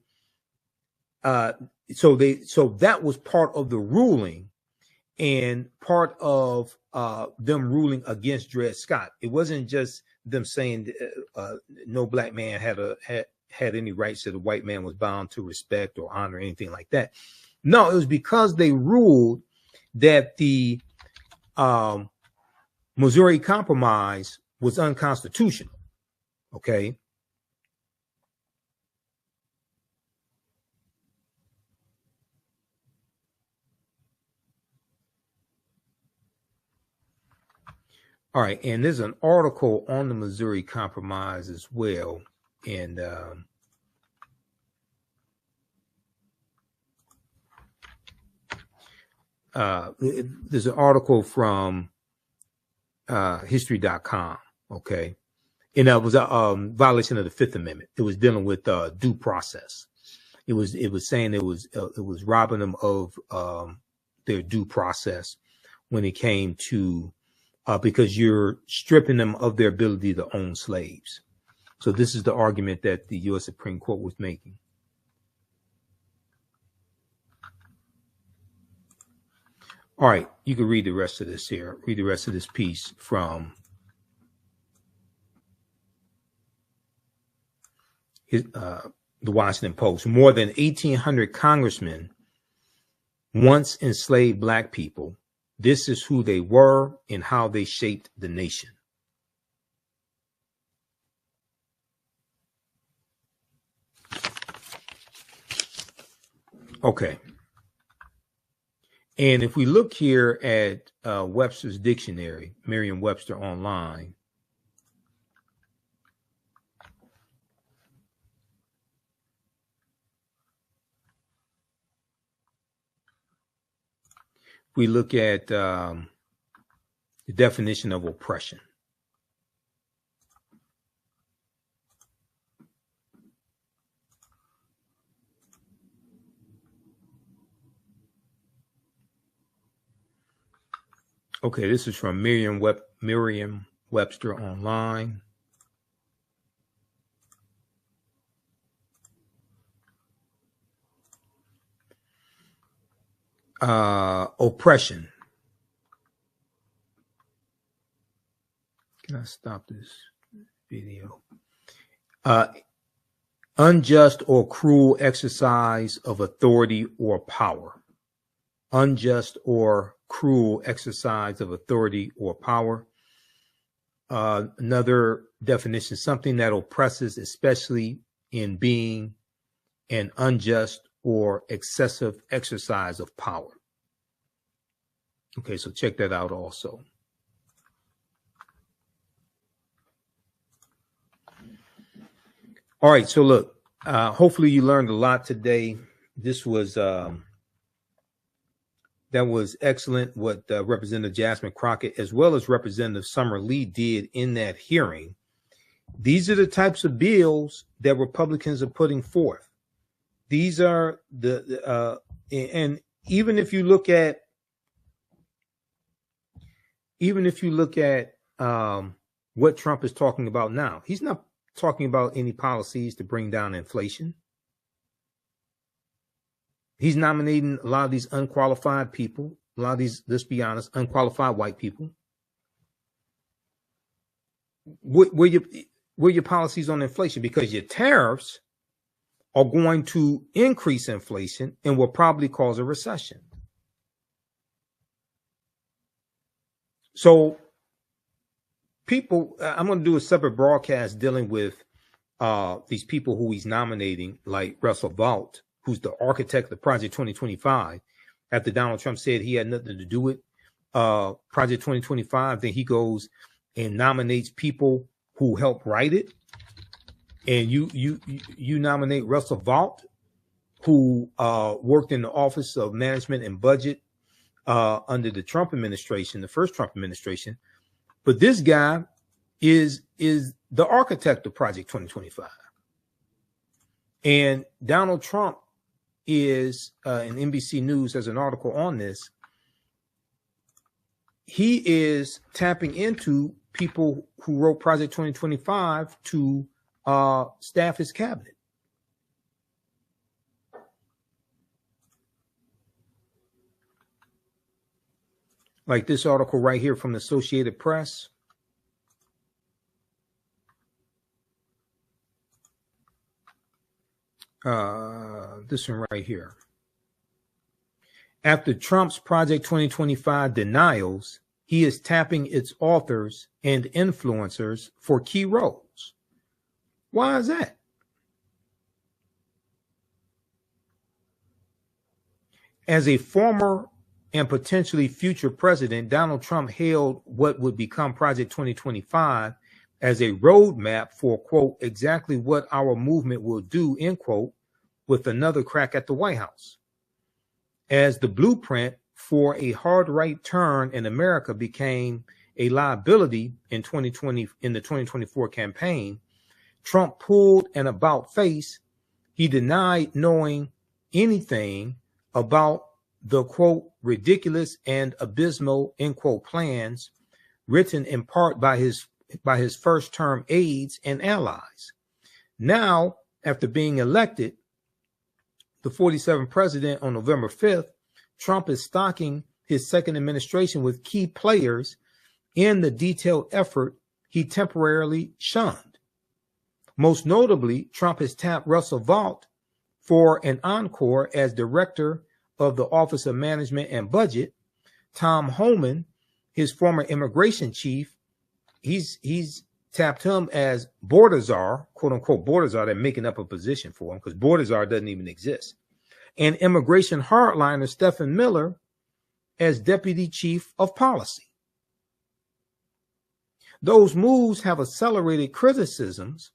[SPEAKER 2] so that was part of the ruling and part of them ruling against Dred Scott. It wasn't just them saying no black man had any rights that a white man was bound to respect or honor, anything like that. No, it was because they ruled that the Missouri Compromise was unconstitutional. Okay. All right, and there's an article on the Missouri Compromise as well, and there's an article from history.com, okay, and that was a violation of the Fifth Amendment. It was dealing with due process. It was saying it was robbing them of their due process when it came to because you're stripping them of their ability to own slaves. So this is the argument that the U.S. Supreme Court was making. All right, you can read the rest of this here. Read the rest of this piece from the Washington Post. More than 1,800 congressmen once enslaved black people. This is who they were and how they shaped the nation. Okay. And if we look here at Webster's Dictionary, Merriam-Webster Online, we look at the definition of oppression. Okay, this is from Merriam-Webster Online. Oppression. Can I stop this video? Unjust or cruel exercise of authority or power. Unjust or cruel exercise of authority or power. Another definition, something that oppresses, especially in being an unjust or excessive exercise of power. Okay, so check that out also. All right, so look, hopefully you learned a lot today. This was that was excellent what Representative Jasmine Crockett as well as Representative Summer Lee did in that hearing. These are the types of bills that Republicans are putting forth. These are and even if you look at what Trump is talking about now, he's not talking about any policies to bring down inflation. He's nominating a lot of these unqualified people, a lot of these, let's be honest, unqualified white people. Where your policies on inflation? Because your tariffs are going to increase inflation and will probably cause a recession. people, I'm going to do a separate broadcast dealing with these people who he's nominating, like Russell Vought, who's the architect of Project 2025. After Donald Trump said he had nothing to do with Project 2025, then he goes and nominates people who helped write it. And you nominate Russell Vought, who worked in the Office of Management and Budget under the Trump administration, the first Trump administration. But this guy is the architect of Project 2025. And Donald Trump is, and NBC News has an article on this, he is tapping into people who wrote Project 2025 to staff his cabinet. Like this article right here from the Associated Press. This one right here. After Trump's Project 2025 denials, he is tapping its authors and influencers for key roles. Why is that? As a former and potentially future president, Donald Trump hailed what would become Project 2025 as a roadmap for, quote, exactly what our movement will do, end quote, with another crack at the White House. As the blueprint for a hard right turn in America became a liability in 2020, in the 2024 campaign, Trump pulled an about face. He denied knowing anything about the, quote, ridiculous and abysmal, end quote, plans written in part by his first term aides and allies. Now, after being elected, the 47th president on November 5th, Trump is stocking his second administration with key players in the detailed effort he temporarily shunned. Most notably, Trump has tapped Russell Vought for an encore as director of the Office of Management and Budget. Tom Homan, his former immigration chief, he's tapped him as border czar, quote unquote border czar. They're making up a position for him because border czar doesn't even exist. And immigration hardliner Stephen Miller as deputy chief of policy. Those moves have accelerated criticisms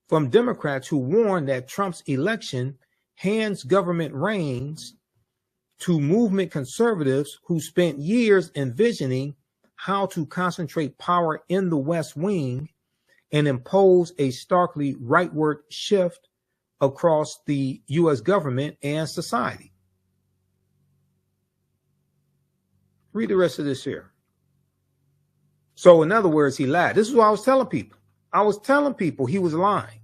[SPEAKER 2] from Democrats who warn that Trump's election hands government reins to movement conservatives who spent years envisioning how to concentrate power in the West Wing and impose a starkly rightward shift across the U.S. government and society. Read the rest of this here. So in other words, he lied. This is what I was telling people. I was telling people he was lying.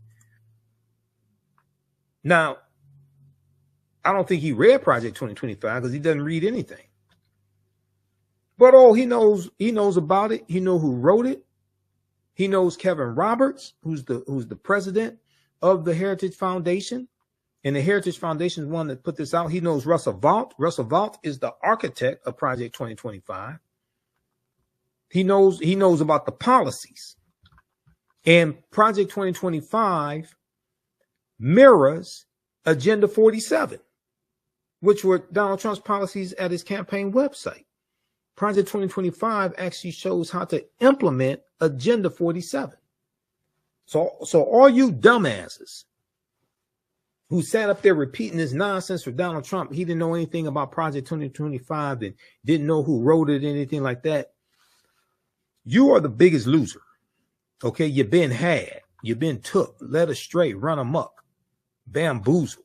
[SPEAKER 2] Now, I don't think he read Project 2025 because he doesn't read anything. But he knows about it. He knows who wrote it. He knows Kevin Roberts, who's the president of the Heritage Foundation. And the Heritage Foundation is one that put this out. He knows Russell Vought. Russell Vought is the architect of Project 2025. He knows about the policies. And Project 2025 mirrors Agenda 47, which were Donald Trump's policies at his campaign website. Project 2025 actually shows how to implement Agenda 47. So all you dumbasses who sat up there repeating this nonsense for Donald Trump, he didn't know anything about Project 2025 and didn't know who wrote it, anything like that. You are the biggest loser. Okay, you've been had, you've been took, led astray, run amok, bamboozled.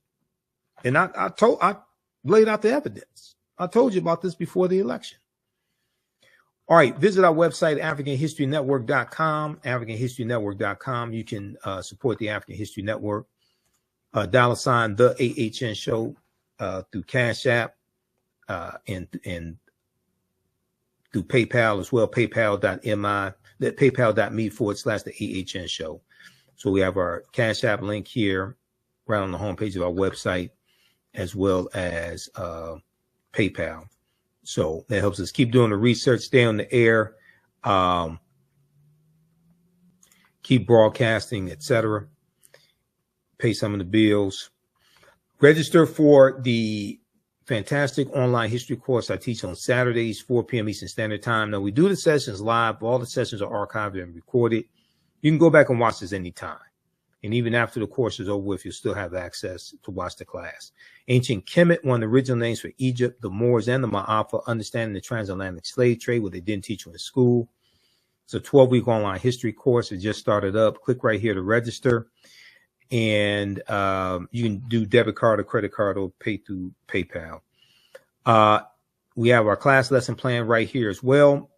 [SPEAKER 2] And I laid out the evidence. I told you about this before the election. All right, visit our website, AfricanHistoryNetwork.com, AfricanHistoryNetwork.com. You can support the African History Network. $, the AHN show through Cash App and through PayPal as well, paypal.me/the AHN show. So we have our Cash App link here right on the homepage of our website, as well as PayPal. So that helps us keep doing the research, stay on the air. keep broadcasting, etc. Pay some of the bills. Register for the fantastic online history course I teach on Saturdays, 4 p.m. Eastern Standard Time. Now, we do the sessions live. All the sessions are archived and recorded. You can go back and watch this anytime. And even after the course is over with, you'll still have access to watch the class. Ancient Kemet, one of the original names for Egypt, the Moors, and the Ma'afa, understanding the transatlantic slave trade, what they didn't teach you in school. It's a 12-week online history course. It just started up. Click right here to register. And you can do debit card or credit card or pay through PayPal. We have our class lesson plan right here as well.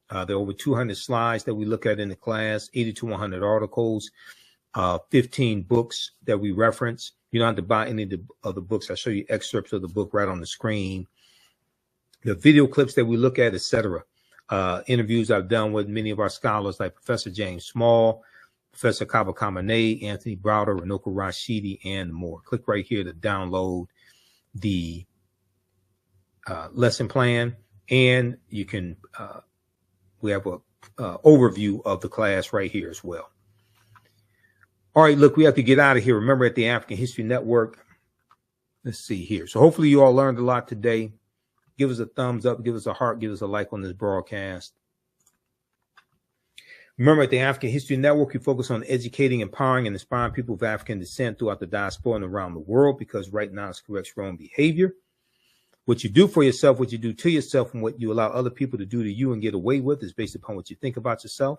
[SPEAKER 2] There are over 200 slides that we look at in the class, 80 to 100 articles, 15 books that we reference. You don't have to buy any of the books. I'll show you excerpts of the book right on the screen. The video clips that we look at, etc. Interviews I've done with many of our scholars like Professor James Small, Professor Kaba Kamene, Anthony Browder, Runoko Rashidi, and more. Click right here to download the lesson plan, and you can we have a overview of the class right here as well. All right, look, we have to get out of here. Remember, at the African History Network, let's see here. So hopefully you all learned a lot today. Give us a thumbs up, give us a heart, give us a like on this broadcast. Remember, at the African History Network, we focus on educating, empowering, and inspiring people of African descent throughout the diaspora and around the world, because right now it's corrects wrong behavior. What you do for yourself, what you do to yourself, and what you allow other people to do to you and get away with is based upon what you think about yourself.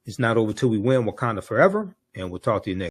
[SPEAKER 2] It's not over till we win Wakanda forever, and we'll talk to you next.